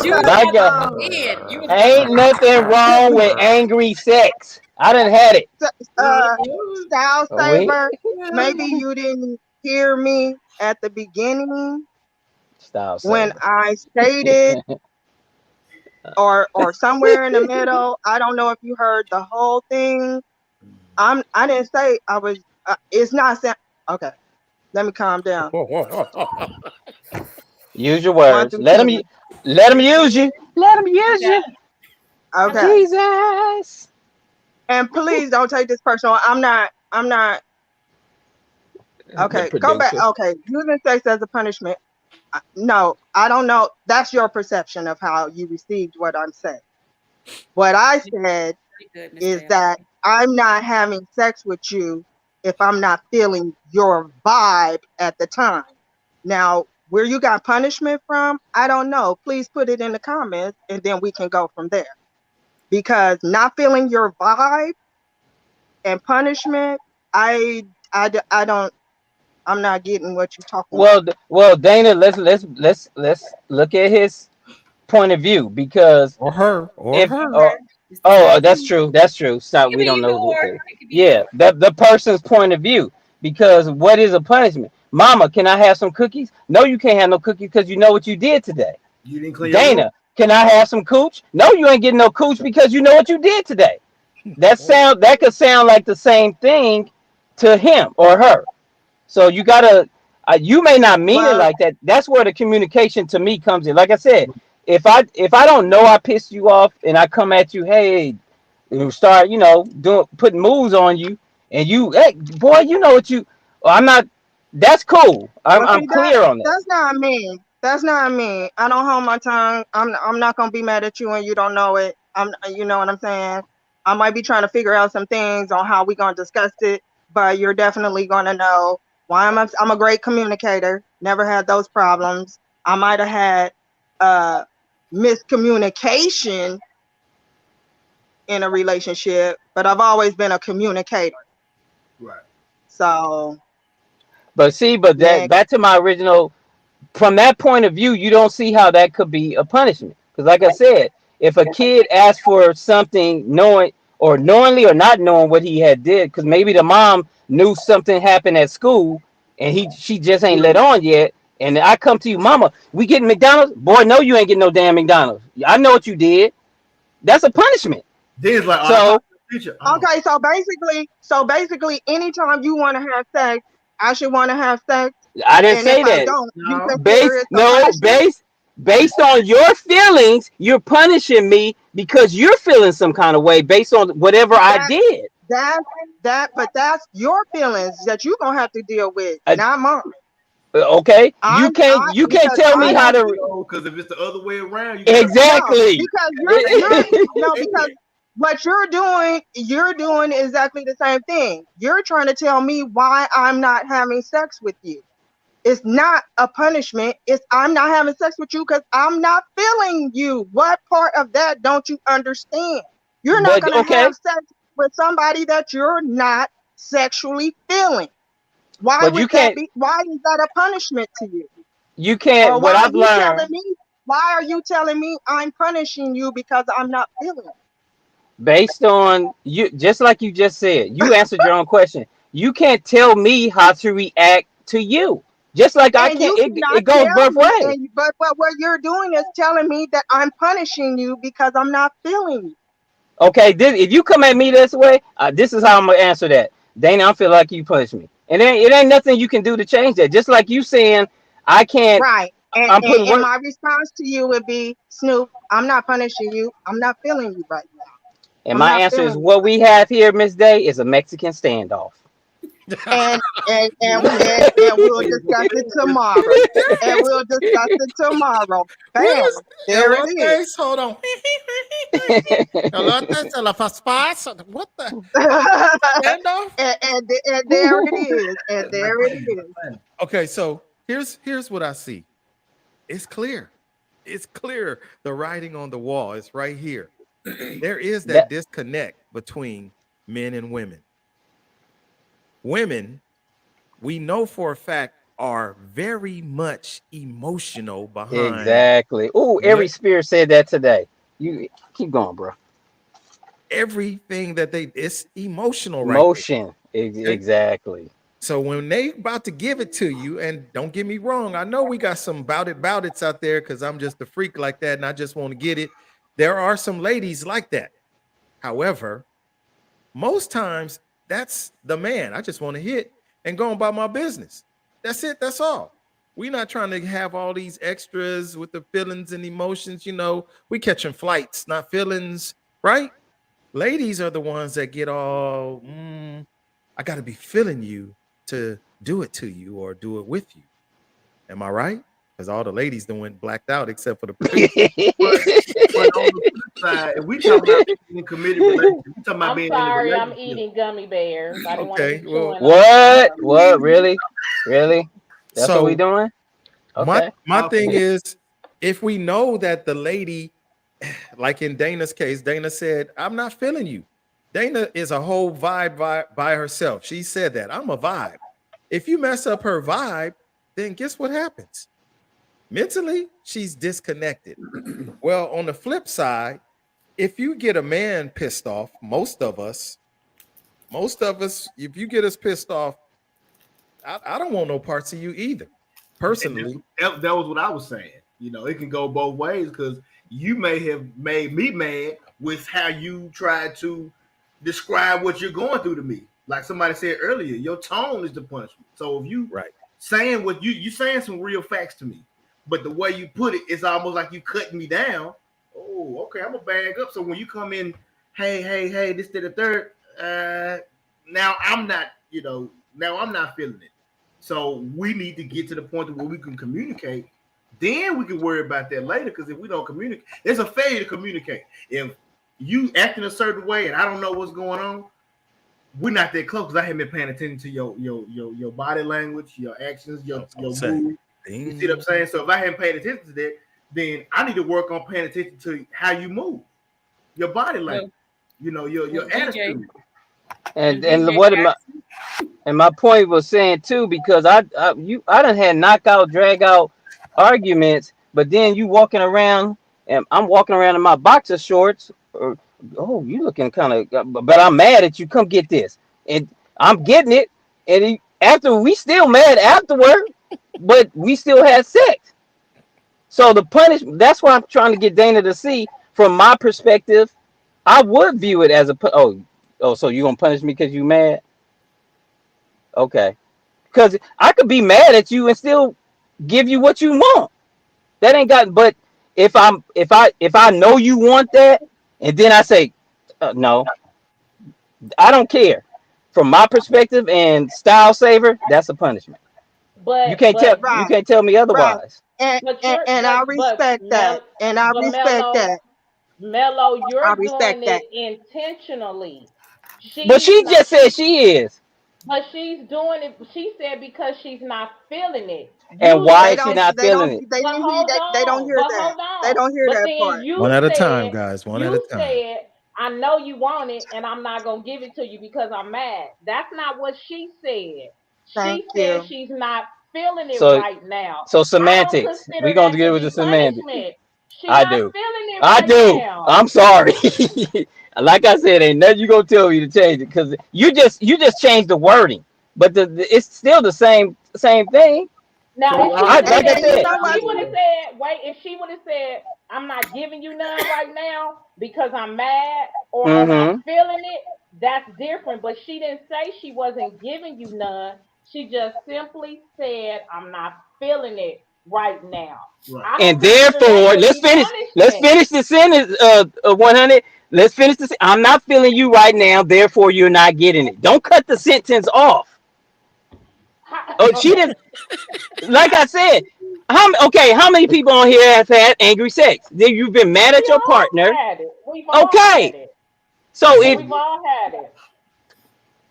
You was Okay. Like about to go in. You was about ain't nothing wrong with angry sex. I done had it. Uh, Style We saver. Maybe you didn't hear me at the beginning style when saver. I stated, or somewhere in the middle. I don't know if you heard the whole thing. I didn't say I was. It's not. Okay. Let me calm down. Use your One words. through Let them ten. use you. Let them use yeah. you. Okay. Jesus. And please don't take this personal. I'm not. The Okay. Go back. producer. Okay. Using sex as a punishment. No, I don't know. That's your perception of how you received what I'm saying. What I said Pretty good, Miss is Dale. that I'm not having sex with you if I'm not feeling your vibe at the time. Now, where you got punishment from, I don't know. Please put it in the comments and then we can go from there. Because not feeling your vibe and punishment, I don't, I'm not getting what you're talking about. Well, Dana, let's look at his point of view because Or her. Or if her. It's the same that's thing. true. That's true. It Stop. could We be don't either know who. or. Okay. It could be either Yeah, or. the person's point of view. Because what is a punishment? Mama, can I have some cookies? No, you can't have no cookies because you know what you did today. You didn't clean your room. Dana, can I have some cooch? No, you ain't getting no cooch because you know what you did today. That could sound like the same thing to him or her. So you gotta, you may not mean it Well, like that. That's where the communication to me comes in. Like I said, if I don't know I pissed you off and I come at you, hey, and start doing putting moves on you, and hey boy, you know what you. I'm not. That's cool. I'm well, I'm see that clear on that. that's not me. That's not me. I don't hold my tongue. I'm not gonna be mad at you and you don't know it. You know what I'm saying. I might be trying to figure out some things on how we gonna discuss it, but you're definitely gonna know why I'm a great communicator. Never had those problems. I might have had uh miscommunication in a relationship, but I've always been a communicator. Right. So But that next, back to my original. From that point of view, you don't see how that could be a punishment. Because, like I said, if a kid asks for something knowingly or not knowing what he had did, because maybe the mom knew something happened at school and she just ain't let on yet. And I come to you, mama, we getting McDonald's? Boy, no, you ain't getting no damn McDonald's. I know what you did. That's a punishment. Then it's like, oh, I So talked to the future. Oh, okay, so basically, anytime you want to have sex, I should want to have sex, I didn't and if say I that. don't, you no. consider it a punishment. Based on your feelings, you're punishing me because you're feeling some kind of way based on whatever I That did. that but that's your feelings that you're gonna have to deal with, Uh, not mine. Okay, you I'm can't I you can't because tell I me how don't to feel Because if it's the other way around, you gotta no exactly. because you're no because what you're doing exactly the same thing. You're trying to tell me why I'm not having sex with you. It's not a punishment. It's I'm not having sex with you because I'm not feeling you. What part of that don't you understand? You're not But gonna okay, have sex with somebody that you're not sexually feeling. Why but would that be? Why is that a punishment to you? you can't. Or What why are I've you telling learned me? Why are you telling me I'm punishing you because I'm not feeling? based on you, just like you just said, you answered your own question. You can't tell me how to react to you. Just like I And can't. you cannot It goes tell both me, ways. and but what you're doing is telling me that I'm punishing you because I'm not feeling you. Okay, if you come at me this way, this is how I'm gonna answer that. Dana, I feel like you push me, and it ain't nothing you can do to change that. Just like you saying, I can't. Right. And, I'm and putting and work. my response to you would be, Snoop, I'm not punishing you. I'm not feeling you right now. And I'm my not answer is feeling you what right we have here, Miss Day, is a Mexican standoff. now. And we'll say discuss it tomorrow. And we'll discuss it tomorrow. What Bam. is There it is. elotes? Hold on. Elotes, la paspas. What the standoff? And there it is. And like there it funny, is. like funny. Okay, so here's what I see. It's clear. It's clear. The writing on the wall is right here. There is that that disconnect between men and women. Women, we know for a fact, are very much emotional behind exactly. Oh, every what spirit said that today. You keep going, bro. everything that they it's emotional right there. Emotion. Okay. Exactly. So when they about to give it to you, and don't get me wrong, I know we got some bout it's out there because I'm just a freak like that and I just want to get it. There are some ladies like that. However, most times that's the man. I just want to hit and go about my business. That's it. That's all. We're not trying to have all these extras with the feelings and emotions. We catching flights, not feelings, right? Ladies are the ones that get all, I got to be feeling you to do it to you or do it with you. Am I right? Because all the ladies done went blacked out except for the producer. But on the flip side, if we talking about being in committed relationship, we talking about I'm being in a sorry, I'm relationship. eating gummy bears. I didn't want to Okay. be Well, chewing on What? them. What? Really? Really? That's what we so doing? my Okay. my thing is, if we know that the lady, like in Dana's case, Dana said, I'm not feeling you. Dana is a whole vibe by herself. She said that. I'm a vibe. If you mess up her vibe, then guess what happens? Mentally, she's disconnected. Well, on the flip side, if you get a man pissed off, most of us, if you get us pissed off, I don't want no parts of you either. And Personally, that was what I was saying. It can go both ways because you may have made me mad with how you tried to describe what you're going through to me. Like somebody said earlier, your tone is the punishment. So if you right. saying what you saying some real facts to me, but the way you put it, it's almost like you cutting me down. Oh, okay, I'm gonna bag up. So when you come in, hey, this, that, the third, now I'm not, now I'm not feeling it. So we need to get to the point where we can communicate. Then we can worry about that later. Because if we don't communicate, there's a failure to communicate. If you act in a certain way and I don't know what's going on, we're not that close because I haven't been paying attention to your body language, your actions, your mood. You see what I'm saying? So if I haven't paid attention to that, then I need to work on paying attention to how you move, your body language, your DJ, attitude. And DJ what am I? And my point was saying too, because I done had knockout, drag out arguments, but then you walking around and I'm walking around in my boxer shorts. Or, oh, you looking kind of, but I'm mad at you. Come get this, and I'm getting it. And after we still mad afterward, but we still had sex. So the punish. That's what I'm trying to get Dana to see from my perspective. I would view it as oh, so you gonna punish me because you mad? Okay. Because I could be mad at you and still give you what you want. That ain't got. But if I know you want that, and then I say no, I don't care. From my perspective and style saver, that's a punishment. You can't tell you Right, can't tell me right. otherwise. And I respect that. And I but respect that. Mello, I you're respect doing that. it intentionally. But She's she not, just said she is. but she's doing it. She said because she's not feeling it. And You why They is she don't. not They feeling don't. it? They But didn't hear that. They don't hear that. hold They on. don't hear But that then part. One at a time, guys. One at a time. I know you want it, and I'm not gonna give it to you because I'm mad. That's not what she said. Thank She said you. she's not feeling it So right now. so I don't semantics. consider We're gonna that get to with the be semantics. punishment. She I not do. feeling it I right do. now. I'm sorry. Like I said, ain't nothing you gonna tell me to change it because you just changed the wording, but it's still the same thing. Now, So if she how, would have Like I said, And you said, know if what? she would have said, wait, if she would have said, I'm not giving you none right now because I'm mad or I'm not mm-hmm. feeling it, that's different. But she didn't say she wasn't giving you none. She just simply said, I'm not feeling it right now. right? I don't And consider that therefore, to let's be finish. Let's punishment. finish the sentence. 100. Let's finish this. I'm not feeling you right now. Therefore, you're not getting it. Don't cut the sentence off. Oh, she Okay. didn't. Like I said, how many people on here have had angry sex? Then you've been mad at We your all partner. had it. We've all Okay, had it. so if We've all had it.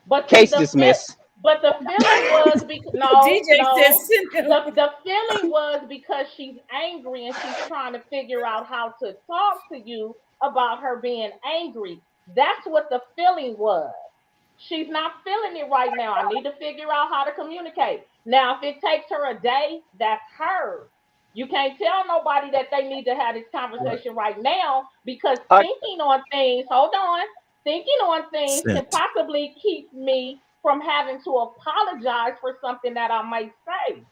But see, case dismissed. the feeling was because DJ says send him. the feeling was because she's angry and she's trying to figure out how to talk to you about her being angry. That's what the feeling was. She's not feeling it right now. I need to figure out how to communicate. Now, if it takes her a day, that's her. You can't tell nobody that they need to have this Right. conversation right now because I, thinking on things, hold on, thinking on things can Sent. possibly keep me from having to apologize for something that I might say.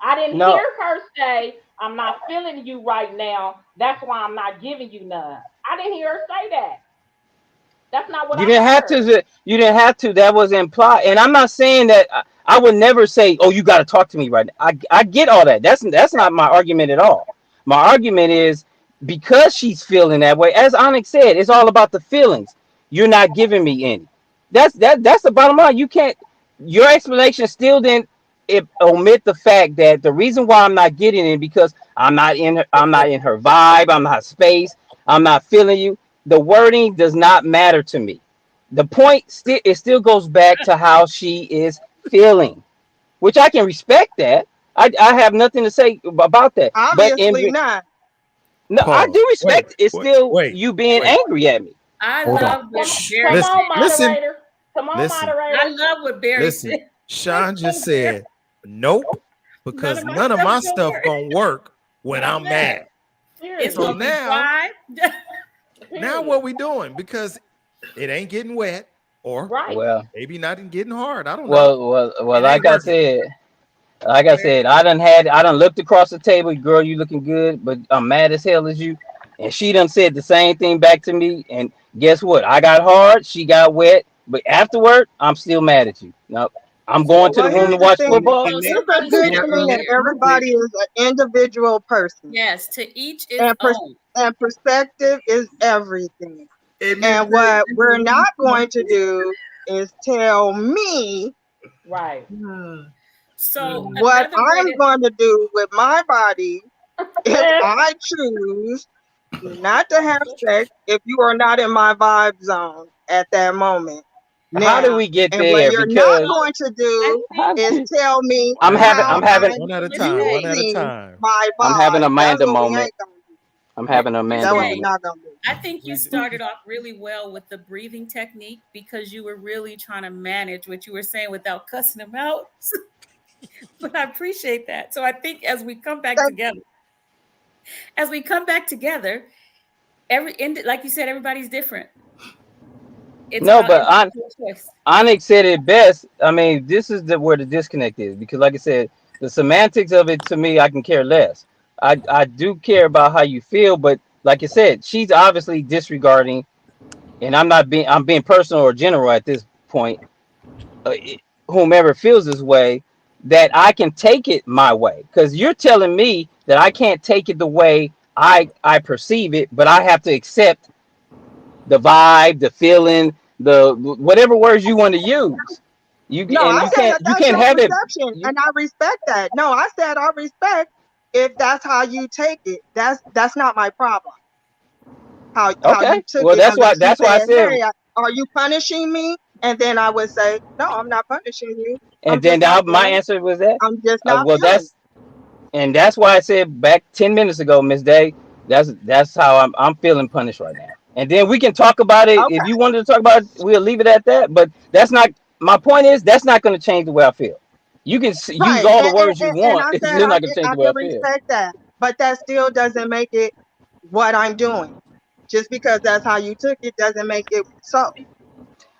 I didn't no, hear her say, I'm not feeling you right now. That's why I'm not giving you none. I didn't hear her say that. That's not what you I didn't have heard. to. You didn't have to. That was implied. And I'm not saying that. I would never say, "Oh, you got to talk to me right now." I get all that. That's not my argument at all. My argument is because she's feeling that way. As Onyx said, it's all about the feelings. You're not giving me any. That's the bottom line. You can't. Your explanation still didn't omit the fact that the reason why I'm not getting it because I'm not in her vibe. I'm not space. I'm not feeling you. The wording does not matter to me. The point still goes back to how she is feeling, which I can respect that. I have nothing to say about that. But Obviously not. no, I Pause. do Wait, respect it's wait, still wait, you being wait. angry at me. I Hold on. love what Barry Come Listen, said. on, listen, moderator. Come on, listen, I moderator. love what Barry listen. said. Sean just said, nope, None because of my none of stuff my is gonna stuff work gonna work when when I'm I'm mad. mad. It's Period. So gonna be now, dry. now Period. what we doing? Because it ain't getting wet, or Right. Well, maybe not getting hard. I don't know. well. It ain't working. I done looked across the table, girl. You looking good, but I'm mad as hell as you. And she done said the same thing back to me. And guess what? I got hard, she got wet, but afterward, I'm still mad at you. No, I'm going to the Well, room to here's the watch thing. football. So It's a somebody good said, thing In that that everybody context, is an individual person, yes, to each its and own. perspective is everything. in this And case, what we're not going to do is tell me Right. So what another way I'm to going to do with my body if I choose not to have sex if you are not in my vibe zone at that moment. How do Now, we get and what there? you're not Because so going to I do how think is do, tell me One at a how I'm time. having I'm One at a so time. One at a using time. my I'm having vibe. a That's Amanda what we moment. ain't gonna do. I'm having an That's Amanda what we're Renee, moment. not gonna do. I think you started off really well with the breathing technique because you were really trying to manage what you were saying without cussing them out. But I appreciate that. So I think as we come back together, like you said, everybody's different. It's No, about but individual choice. Onyx said it best. I mean, this is where the disconnect is because, like I said, the semantics of it to me, I can care less. I do care about how you feel, but like I said, she's obviously disregarding, and I'm being personal or general at this point. Whomever feels this way, that I can take it my way, because you're telling me that I can't take it the way I perceive it, but I have to accept the vibe, the feeling, the whatever words you want to use. No, I you said that can't that's your have it. perception, and I respect that. No, I said I respect if that's how you take it. That's not my problem. How you Okay, took well it unless you that's why I said, said, "Hey, are you punishing me?" And then I would say, "No, I'm not punishing you. I'm and then just not my feeling. answer was that. I'm just not Well, feeling." that's why I said back 10 minutes ago, Miss Day. That's how I'm feeling punished right now. And then we can talk about it if Okay, you wanted to talk about it. We'll leave it at that. But that's not my point. Is that's not going to change the way I feel. You can use right. all the words you And want. I It's said still not going to change I the way can I feel. respect that, but that still doesn't make it what I'm doing. Just because that's how you took it doesn't make it so.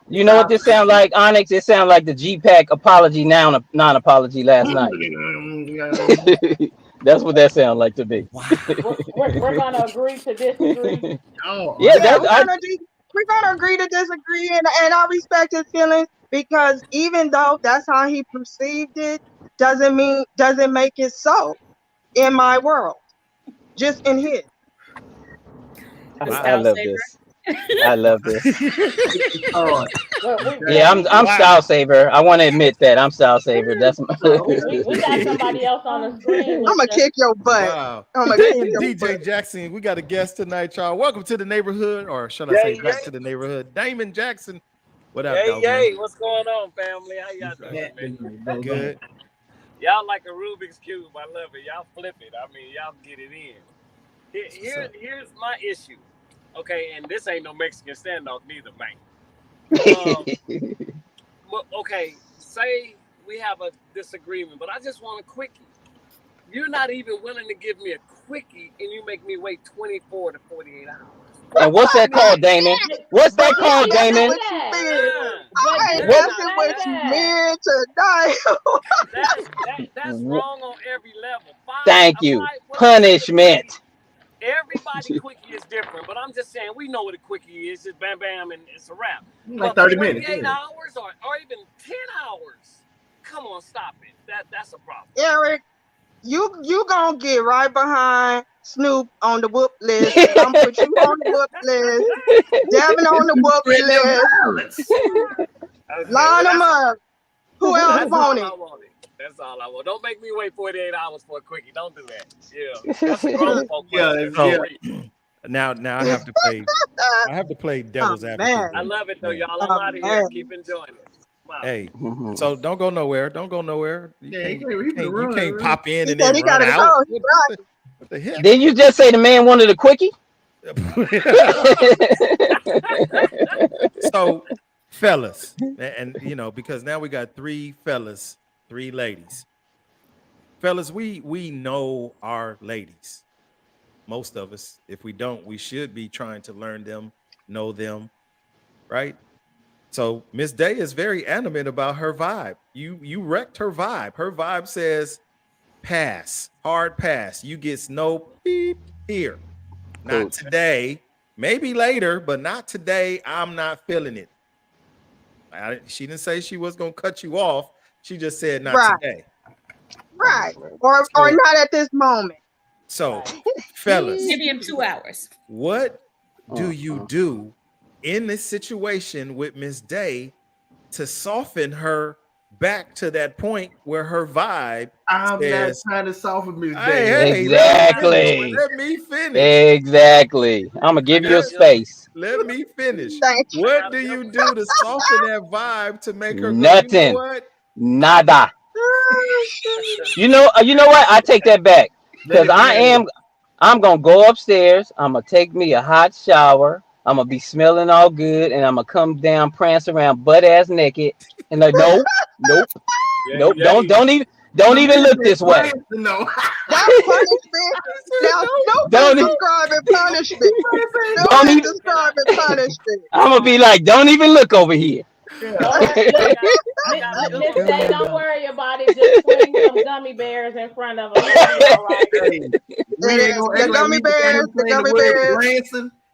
You know what this sounds like, Onyx? It sounds like the G-Pack apology now, non-apology last night. That's what that sounds like to me. Wow. We're gonna agree to disagree. Oh, Yeah, Yeah, that's we're gonna agree to disagree, and I respect his feelings because even though that's how he perceived it, doesn't make it so in my world, just in his. The I style love saver. this. I love this. oh, Yeah, I'm style saver. I want to admit that I'm style saver. That's my We got somebody else on the screen with I'm gonna you. kick your butt. Wow. I'm gonna kick your DJ butt. Jackson, we got a guest tonight, y'all. Welcome to the neighborhood, or should I say back to the neighborhood. Damon Jackson. What up, dog, man? What's going on, family? How y'all doing, man? Good. Y'all like a Rubik's Cube. I love it. Y'all flip it. I mean, y'all get it in. Here's my issue. Okay, and this ain't no Mexican standoff neither, man. Well, okay, say we have a disagreement, but I just want a quickie. You're not even willing to give me a quickie, and you make me wait 24 to 48 hours. And what's that called, Damon? What's that But called, did you Damon? say that? I But ain't did you messing say with you, that? man, tonight. That's wrong on every level. Thank you. Punishment. Everybody quickie is different, but I'm just saying we know what a quickie is. Just bam, bam, and it's a wrap. like But 30 minutes. 48 Yeah. hours or even 10 hours. Come on, stop it. That's a problem. Eric, you gonna get right behind Snoop on the whoop list. I'm gonna put you on the whoop list. Devin on the whoop list. Okay, Line them well, up. Who else that's want all it? I wanted. That's all I want. Don't make me wait 48 hours for a quickie. Don't do that. Yeah, that's a grown folk question. So, now I have to play devil's advocate. man. I love it though, Man. y'all. I'm out of here. Keep enjoying it. Wow. Hey, so don't go nowhere. Don't go nowhere. You can't pop in He and said then he run gotta out. go. What the heck? Did you just say the man wanted a quickie? So, fellas, and you know, because now we got three fellas, three ladies. Fellas, we know our ladies. Most of us. If we don't, we should be trying to learn them, know them, right? So Miss Day is very animate about her vibe. You wrecked her vibe. Her vibe says pass, hard pass. You get no beep here. Not today. Maybe later, but not today. I'm not feeling it. She didn't say she was gonna cut you off. She just said not today. Right. Or not at this moment. So, fellas, Maybe in 2 hours. what do you do in this situation with Miss Day to soften her back to that point where her vibe I'm says, not trying to soften Miss hey, Day. Exactly. let me finish. Exactly. I'm gonna give you a space. Let me finish. Thank you. What do you do to soften that vibe to make her go, you Nothing. know what? Nada. You know what? I take that back. Because I'm gonna go upstairs, I'm gonna take me a hot shower, I'm gonna be smelling all good, and I'm gonna come down, prance around butt ass naked, and like, nope, don't even look this way. No. That's punishment. Now Snoop is describing punishment. Snoop is describing punishment. I'm gonna be like, don't even look over here. Miss Day, don't worry about it. Just swing some gummy bears in front of him. It'll be all right. The gummy bears.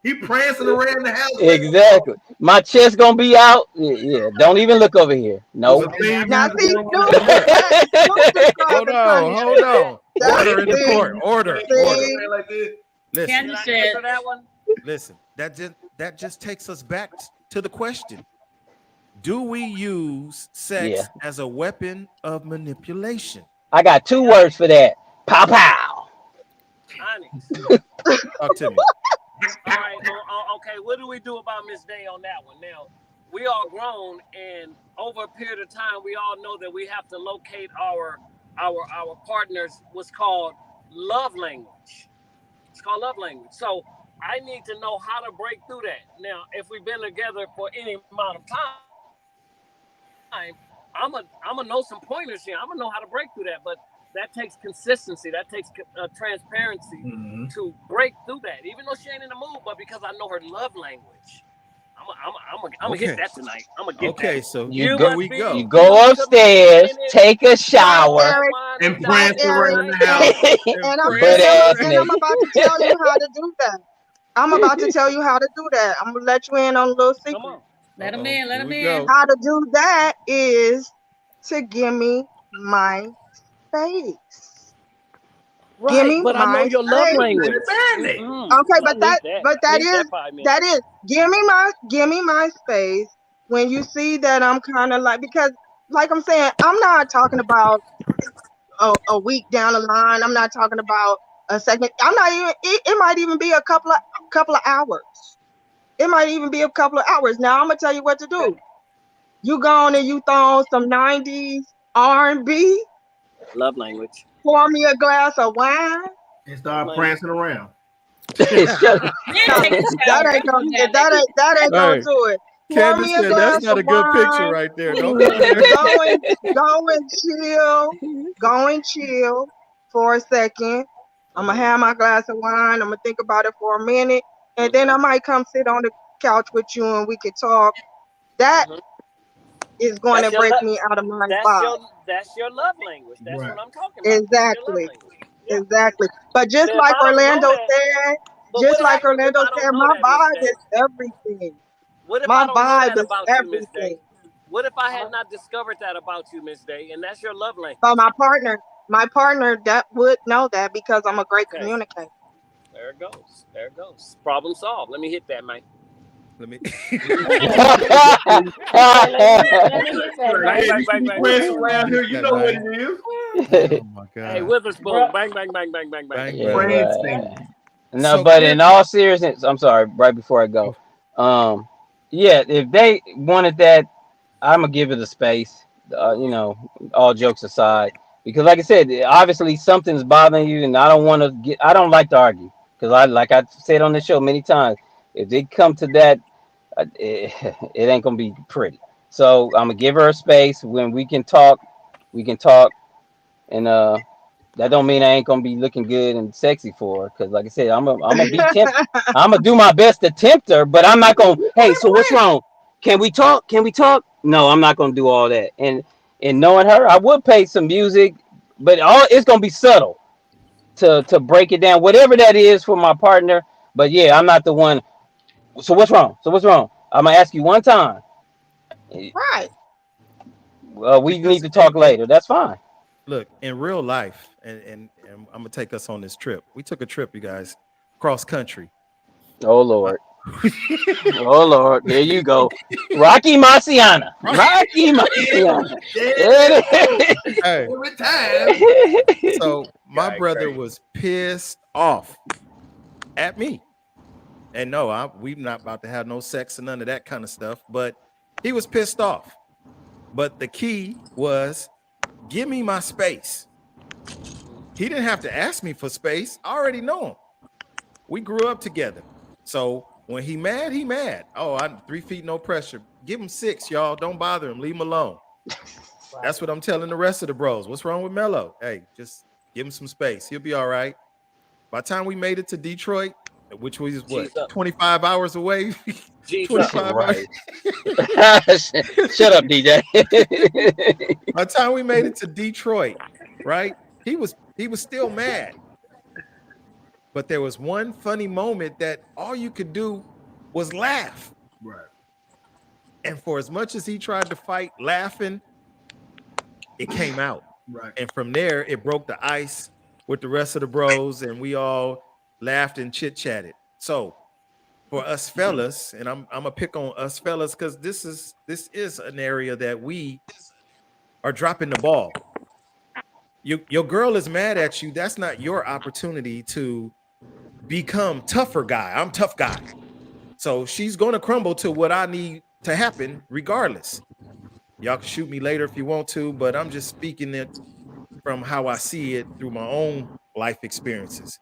He prancing around the house. Exactly. My chest gonna be out. Yeah. Don't even look over here. No. Now see, Snoop Hold on. Order in the court. Order. Listen. That just takes us back to the question. Do we use sex as a weapon of manipulation? I got 2 words for that. Pow pow. Onyx. Talk to me. All right. Okay. What do we do about Miss Day on that one? Now, we are grown, and over a period of time, we all know that we have to locate our partners. What's called love language. It's called love language. So I need to know how to break through that. Now, if we've been together for any amount of time, I'm gonna know some pointers here. I'm gonna know how to break through that. But that takes consistency. That takes transparency to break through that. Even though she ain't in the mood, but because I know her love language, I'm gonna hit that tonight. I'm gonna get that. So You here we go. You go upstairs, take a shower, and prance around the house. And I'm butt ass naked. about to tell you how to do that. I'm about to tell you how to do that. I'm gonna let you in on a little secret. Come on. Let him in. Let Here him we in. go. How to do that is to give me my space. Right, Give me but I know my your love space. language. Okay, but that is give me my space when you see that I'm kind of like, because like I'm saying, I'm not talking about a week down the line. I'm not talking about a second. I'm not even. It might even be a couple of hours. It might even be a couple of hours. Now I'm gonna tell you what to do. You go on and you throw on some 90s R&B. Love language. Pour me a glass of wine. And start prancing around. Shut up. That ain't gonna do it. Pour Candace me a said glass that's not of a good picture wine. right there. Don't go there. Go and chill for a second. I'm gonna have my glass of wine. I'm gonna think about it for a minute, and then I might come sit on the couch with you and we can talk. That is going to break me out of my vibe. That's your love language. That's what I'm talking about. Exactly. Yeah. Exactly. But just Now, like if I don't Orlando know that- said, but just what like happens if Orlando I don't said, know my that, Miss vibe Day? is everything. What if My I don't know vibe that is about you, Miss Day? everything. What if I had not discovered that about you, Miss Day, and that's your love language? But my partner that would know that because I'm a great communicator. There it goes. There it goes. Problem solved. Let me hit that, man. Let me. Let me hit that. Bang. Prance around here, you know what it is. Oh my God. Hey, Witherspoon. Bang. Bang, Yeah, Prancing. No, So but Kim- in all seriousness, I'm sorry. Right before I go, yeah, if they wanted that, I'm gonna give it a space. All jokes aside, because like I said, obviously something's bothering you, and I don't want to get. I don't like to argue because like I said on the show many times, if they come to that, it ain't gonna be pretty. So I'm gonna give her a space when we can talk. We can talk, and that don't mean I ain't gonna be looking good and sexy for her. Cause like I said, I'm gonna be I'm gonna do my best to tempt her, but I'm not gonna. Hey, so what's wrong? Can we talk? Can we talk? No, I'm not gonna do all that. And knowing her, I would play some music, but it's gonna be subtle to break it down, whatever that is for my partner. But yeah, I'm not the one. So what's wrong? So what's wrong? I'm gonna ask you one time. Right. We need to talk later. That's fine. Look, in real life, and I'm gonna take us on this trip. We took a trip, you guys, cross country. Oh Lord. Oh Lord, there you go. Rocky Marciano. Hey, Every time. so my brother was pissed off at me. And no, we're not about to have no sex and none of that kind of stuff, but he was pissed off. But the key was give me my space. He didn't have to ask me for space. I already know him. We grew up together. So when he mad, he mad. Oh, I'm 3 feet, no pressure. Give him 6, y'all. Don't bother him. Leave him alone. That's what I'm telling the rest of the bros. What's wrong with Mello? Hey, just give him some space. He'll be all right. By the time we made it to Detroit, which was what, 25 hours away? 25 right. Shut up, DJ. By the time we made it to Detroit, right? He was still mad. But there was one funny moment that all you could do was laugh. Right. And for as much as he tried to fight laughing, it came out. Right. And from there, it broke the ice with the rest of the bros, and we all laughed and chit-chatted. So for us fellas, and I'm gonna pick on us fellas because this is an area that we are dropping the ball. Your girl is mad at you. That's not your opportunity to become tougher guy. I'm tough guy. So she's going to crumble to what I need to happen regardless. Y'all can shoot me later if you want to, but I'm just speaking it from how I see it through my own life experiences.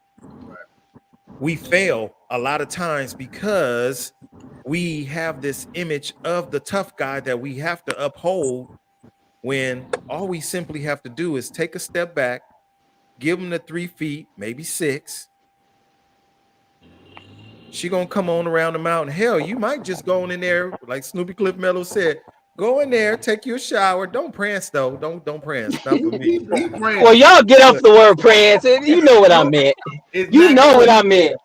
We fail a lot of times because we have this image of the tough guy that we have to uphold, when all we simply have to do is take a step back, give them the 3 feet, maybe 6. She gonna come on around the mountain. Hell, you might just go in there, like Snoopy Cliff Mello said. Go in there, take your shower. Don't prance though. Don't prance. Not for me. Well, y'all get off the word prance. You know what I meant. You know what I meant.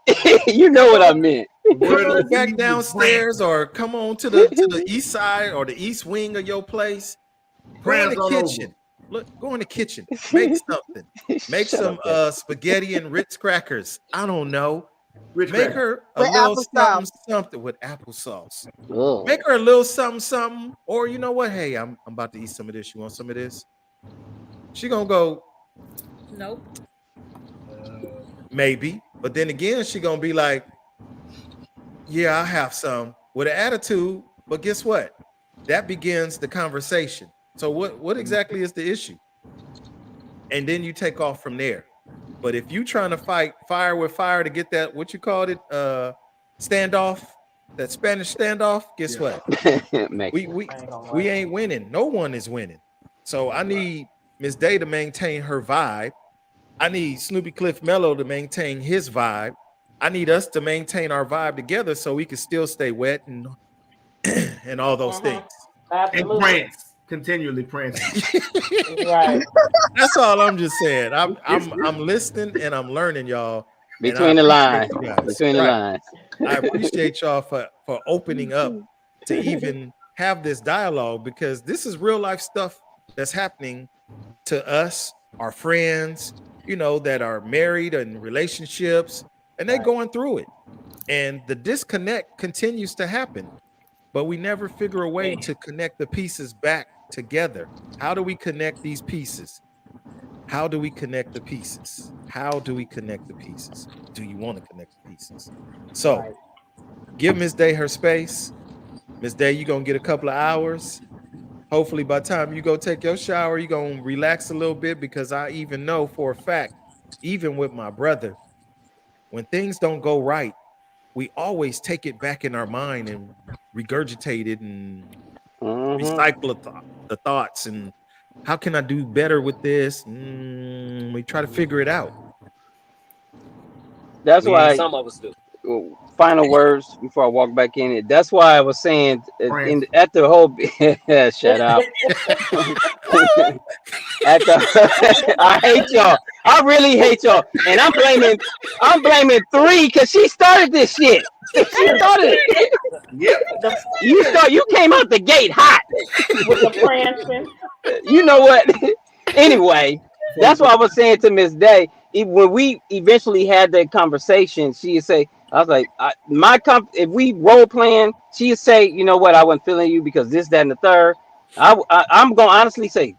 You know what I meant. Go back downstairs or come on to the east side or the east wing of your place. Go in the kitchen. Look, go in the kitchen. Make something. Make some spaghetti and Ritz crackers. I don't know. Make her a little something with applesauce. Make her a little something. Or you know what? Hey, I'm about to eat some of this. You want some of this? She gonna go, nope. Maybe. But then again, she gonna be like, yeah, I have some, with an attitude. But guess what? That begins the conversation. So what exactly is the issue? And then you take off from there. But if you trying to fight fire with fire to get that, what you called it, standoff, that Spanish standoff, guess what? we ain't winning. No one is winning. So I need Miss Day to maintain her vibe. I need Snoopy Cliff Mello to maintain his vibe. I need us to maintain our vibe together so we can still stay wet and all those things. Absolutely. And prance. Continually prancing. Right. That's all I'm just saying. I'm listening and I'm learning, y'all. Between the lines. Between the lines. I appreciate y'all for opening up to even have this dialogue, because this is real life stuff that's happening to us, our friends, that are married and relationships, and they're going through it. And the disconnect continues to happen, but we never figure a way to connect the pieces back together. How do we connect these pieces? How do we connect the pieces? How do we connect the pieces? Do you want to connect the pieces? So give Miss Day her space. Miss Day, you're going to get a couple of hours. Hopefully by the time you go take your shower, you're going to relax a little bit, because I even know for a fact, even with my brother, when things don't go right, we always take it back in our mind and regurgitate it and recycle the thoughts. And how can I do better with this? We try to figure it out. That's why some of us do. Final words before I walk back in it. That's why I was saying at the whole shut up. I hate y'all. I really hate y'all. And I'm blaming 3 because she started this shit. She started it. Yep. You came out the gate hot. With the prancing. You know what? Anyway, that's what I was saying to Miss Day. When we eventually had that conversation, she'd say, I was like, if we role playing, she'd say, you know what, I wasn't feeling you because this, that, and the third. I'm going to honestly say,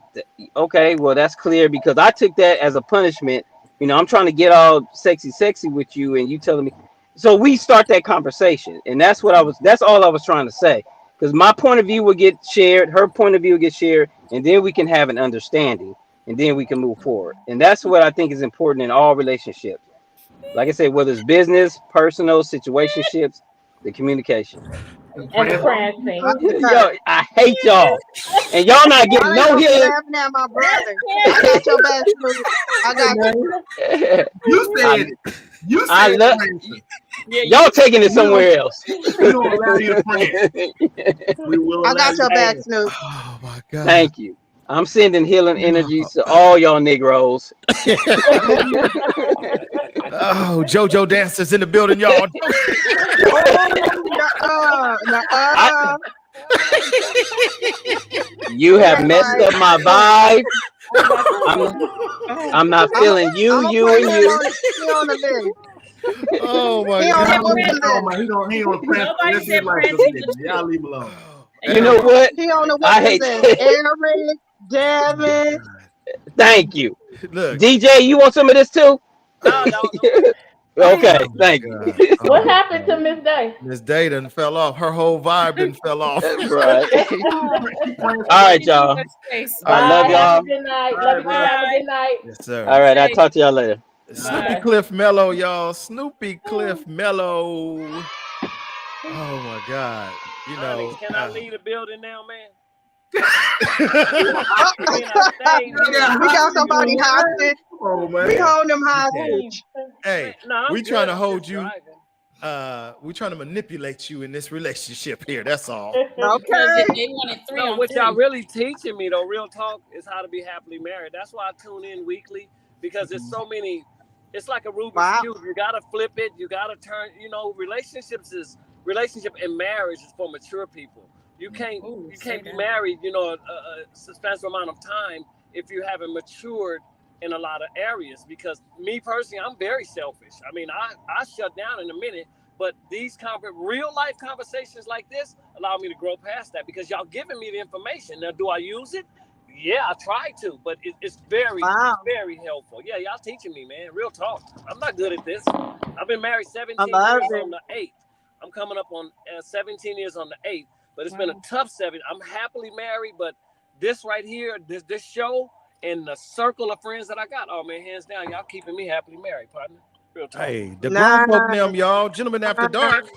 okay, well, that's clear, because I took that as a punishment. I'm trying to get all sexy with you, and you telling me. So we start that conversation, and that's all I was trying to say, because my point of view will get shared, her point of view will get shared, and then we can have an understanding, and then we can move forward. And that's what I think is important in all relationships. Like I said, whether it's business, personal, situationships, the communication. And the prancing. Yo, I hate y'all. And y'all not getting no healing. At my brother. I got your back. I got you. You said y'all taking it somewhere else. We don't allow you to prance. I got your back, Snoop. Oh my God. Thank you. I'm sending healing energies to all y'all Negroes. Oh, JoJo dancers in the building, y'all. You have messed up my vibe. I'm not feeling you, and you. Oh my He on God. the whooping Oh list. my, he don't press. Nobody That's said his life. Francie was Y'all leave him alone. You know what? He on the I whooping hate. list. Eric, Devin. Thank you, Look. DJ. You want some of this too? No, no. Okay, Oh my thank God. you. Oh What my happened to God. Miss Day? Miss Day done fell off. Her whole vibe done fell off. That's right. All All right, y'all. Much space. I Bye. love Have y'all. a good night. All Love right, you too. Have a Bye. good night. Yes, sir. All right, I'll talk to y'all later. Snoopy Bye. Cliff Mellow, y'all. Snoopy Cliff Mellow. Oh my God. You know. Onyx, can I leave the building now, man? Oh, I mean, I stayed here. we got somebody hostage. Oh We man. hold them hostage. Hey, No, I'm we good. trying to I'm hold just you. driving. We trying to manipulate you in this relationship here. That's all. Because Okay. they wanted 3 No, on what 3. y'all really teaching me though, real talk, is how to be happily married. That's why I tune in weekly, because there's so many. It's like a Rubik's Wow. cube. You gotta flip it. You gotta turn. Relationship and marriage is for mature people. You can't Ooh, you say can't be that. married, a substantial amount of time if you haven't matured in a lot of areas. Because me personally, I'm very selfish. I mean, I shut down in a minute. But these real life conversations like this allow me to grow past that, because y'all giving me the information. Now, do I use it? Yeah, I try to, but it's very, Wow. very helpful. Yeah, y'all teaching me, man. Real talk. I'm not good at this. I've been married 17 I love years it. on the 8th. I'm coming up on 17 years on the 8th, but it's been a tough 7. I'm happily married, but this right here, this show and the circle of friends that I got, oh man, hands down, y'all keeping me happily married, partner. Real talk. Hey, the grown folk them, y'all. Gentlemen After Dark.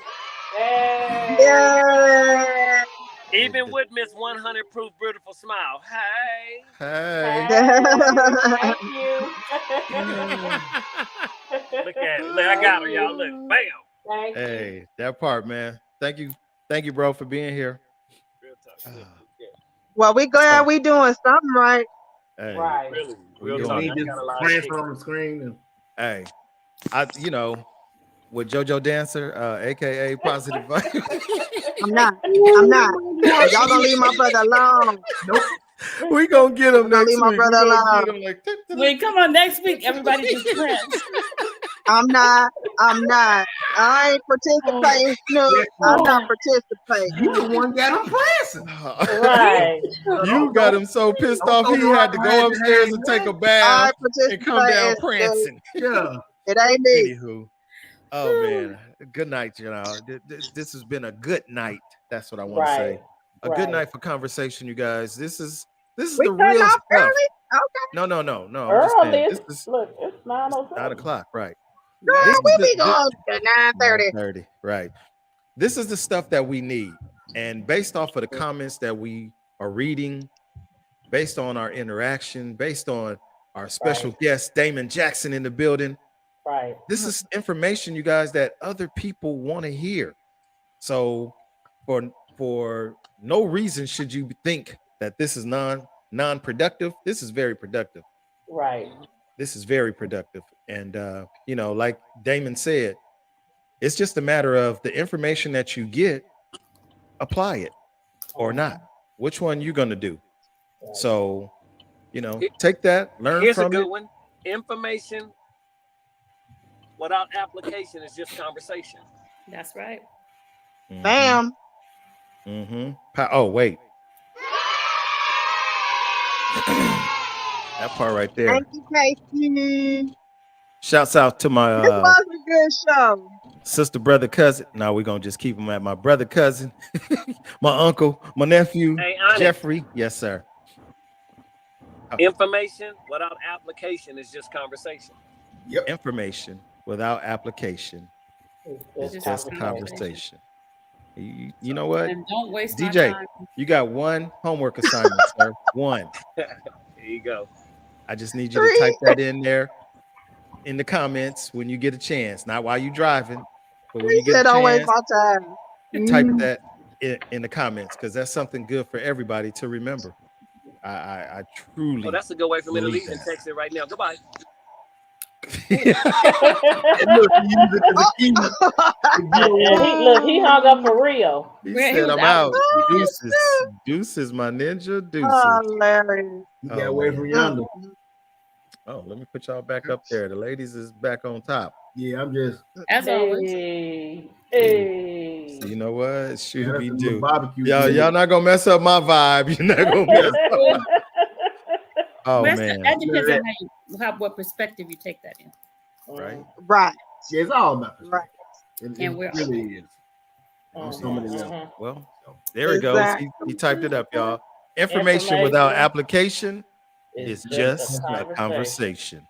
Hey. Yeah. Even with Miss 100 Proof Beautiful Smile. Hey. Hey. Thank you. Look at it. Look, I got her, y'all. Look. Bam. Thank you. Hey, that part, man. Thank you, bro, for being here. Real talk. Well, we glad we doing something right. Hey, Right. Really. we Real doing talk. it. I got a lot of Friends shit. on the screen. And Hey, with JoJo Dancer, aka Positive Vibe. I'm not. Y'all gonna leave my brother alone. nope. We gonna get him We're gonna next leave my week. We brother gonna alone. get him like. Wait, come on, next week, everybody just trends. I'm not. I ain't participating, Snoop. I'm not participating. You the one got him pressing. Right. You got him so pissed off he had to go upstairs and take a I bath ain't and come down participating, Snoop. prancing. Yeah. It ain't me. Anywho, oh man, good night, This has been a good night. That's what I want to say. Right. A good night for conversation, you guys. This is We the cutting real off stuff. early? Okay. No. I'm just Early. saying. This is Look, it's 9:07. 9:00, right? Girl, This we is be going to 9:30. 9:30, right? This is the stuff that we need, and based off of the comments that we are reading, based on our interaction, based on our special guest Damon Jackson in the building, Right. this is information, you guys, that other people want to hear. So, for no reason should you think that this is non-productive. This is very productive. Right. This is very productive. And, like Damon said, it's just a matter of the information that you get, apply it or not. Which one you going to do? So, take that, learn Here's from a good it. one. Information without application is just conversation. That's right. Mhm. Bam. Mm-hmm. Oh, wait. That part right there. Thank you, Casey. Shouts out to my This was a good show. sister, brother, cousin. Now we're gonna just keep him at my brother, cousin, my uncle, my nephew, Hey, Onyx. Jeffrey. Yes, sir. Information without application is just conversation. Information without application is It's just a conversation. You know what? And don't waste my DJ, time. you got one homework assignment, sir. One. There you go. I just need you to type that in there in the comments when you get a chance. Not while you're driving, but when you get a Don't waste chance, my time. type that in the comments, because that's something good for everybody to remember. I truly. Oh, that's a good way for me to believe leave and that. text it right now. Goodbye. Look, he hung up for real. He He said, was "I'm out. Deuces, my ninja. Deuces." Hilarious. You got away from yonder. Oh, let me put y'all back up there. The ladies is back on top. Yeah, I'm just. As always. Hey. So you know what? Should Yeah, be that's a little do. barbecue. Y'all not gonna mess up my vibe. You're not gonna mess up. Oh Well, man. that depends on what perspective you take that in. Right. Right. Yeah, it's all about Right. perspective. And It we're really is. On so many levels. Well, there it goes. He typed it up, y'all. Information without application is just a conversation.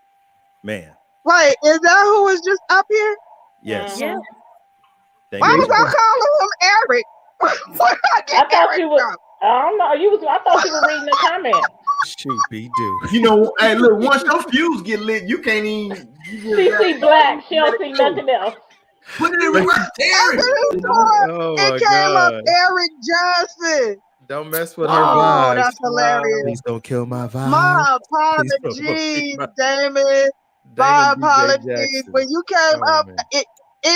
Man. Wait, is that who was just up here? Yes. Yeah. Thank Why you. was I calling him Eric? Where did I get I thought Eric you was. from? I don't know. I thought you were reading the comment. Shoot, be do. You know, hey, look, once your fuse get lit, you can't even. She see black. She don't see nothing else. Put it in reverse, Terry. Oh my It came up God. Eric Johnson. Don't mess with her Oh, vibes. that's hilarious. Please don't kill my vibe. My Please don't apologies, kill Damon. My Damon DJ apologies. Jackson. When you came Oh, up, man. it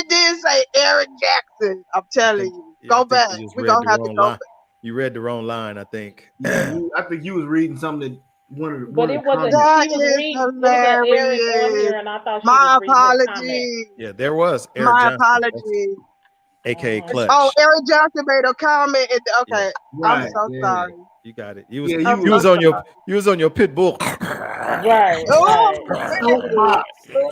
did say Eric Jackson. I'm telling you. Yeah, I Go think back. you just We're read going the to have to wrong go line. back. You read the wrong line, I think. Yeah, I think you was reading something that one But of it the wasn't. comments. She was reading. It was an Eric on here, and I thought she My was reading his comment. apologies. Yeah, there was Eric My Johnson. apologies. AKA Clutch. Oh, Eric Johnson made a comment. Okay, I'm Right, so yeah. sorry. You got it. You was, Yeah, you was on your pit bull. Right. Oh,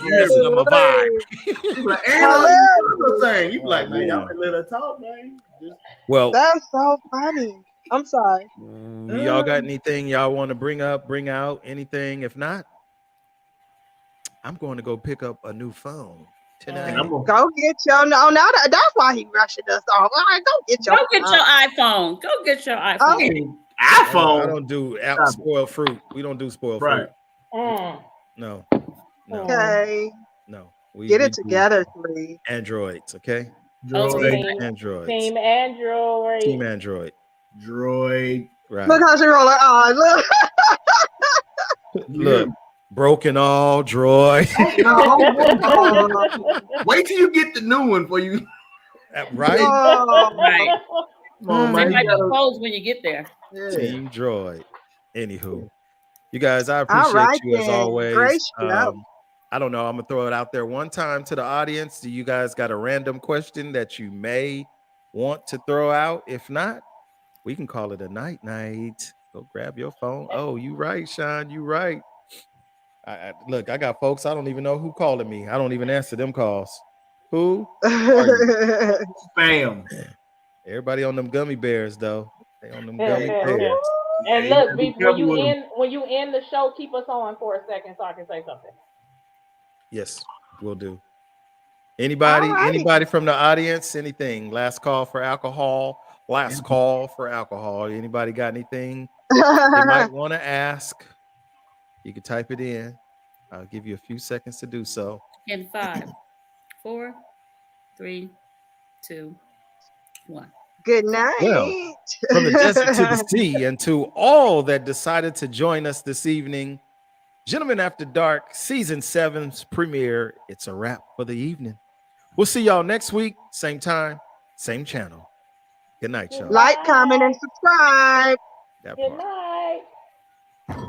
You messing up my vibe. You like, and hilarious. thing. You be like, Oh, man, y'all man. can let her talk, man. Just, Well, That's so funny. I'm sorry. y'all got anything y'all want to bring out? Anything? If not, I'm going to go pick up a new phone tonight. Go get your now that's why he rushing us off. All right, go get your iPhone. Go get your iPhone. iPhone. I don't do spoiled fruit. We don't do spoiled fruit. No. Okay. No. Get it together, please. Androids, okay? Androids. Team Android. Team Android. Droid. Right. Look how she roll her eyes. Look. Broken all droid. Wait till you get the new one for you. Right? Right. Oh, They might be closed when you get there. Team Droid. Anywho, you guys, I appreciate you as always. Great show. I don't know. I'm gonna throw it out there one time to the audience. Do you guys got a random question that you may want to throw out? If not, we can call it a night. Go grab your phone. Oh, you right, Sean. You right. Look, I got folks. I don't even know who calling me. I don't even answer them calls. Who? Spam. Everybody on them gummy bears, though. They on them gummy bears. And look, when you end the show, keep us on for a second so I can say something. Yes, we'll do. Anybody from the audience? Anything? Last call for alcohol. Anybody got anything you might want to ask? You can type it in. I'll give you a few seconds to do so. In 5, 4, 3, 2, 1. Good night. Well, from the desert to the sea, and to all that decided to join us this evening, Gentlemen After Dark, Season 7's premiere. It's a wrap for the evening. We'll see y'all next week, same time, same channel. Good night, y'all. Like, comment, and subscribe. That Good part. night.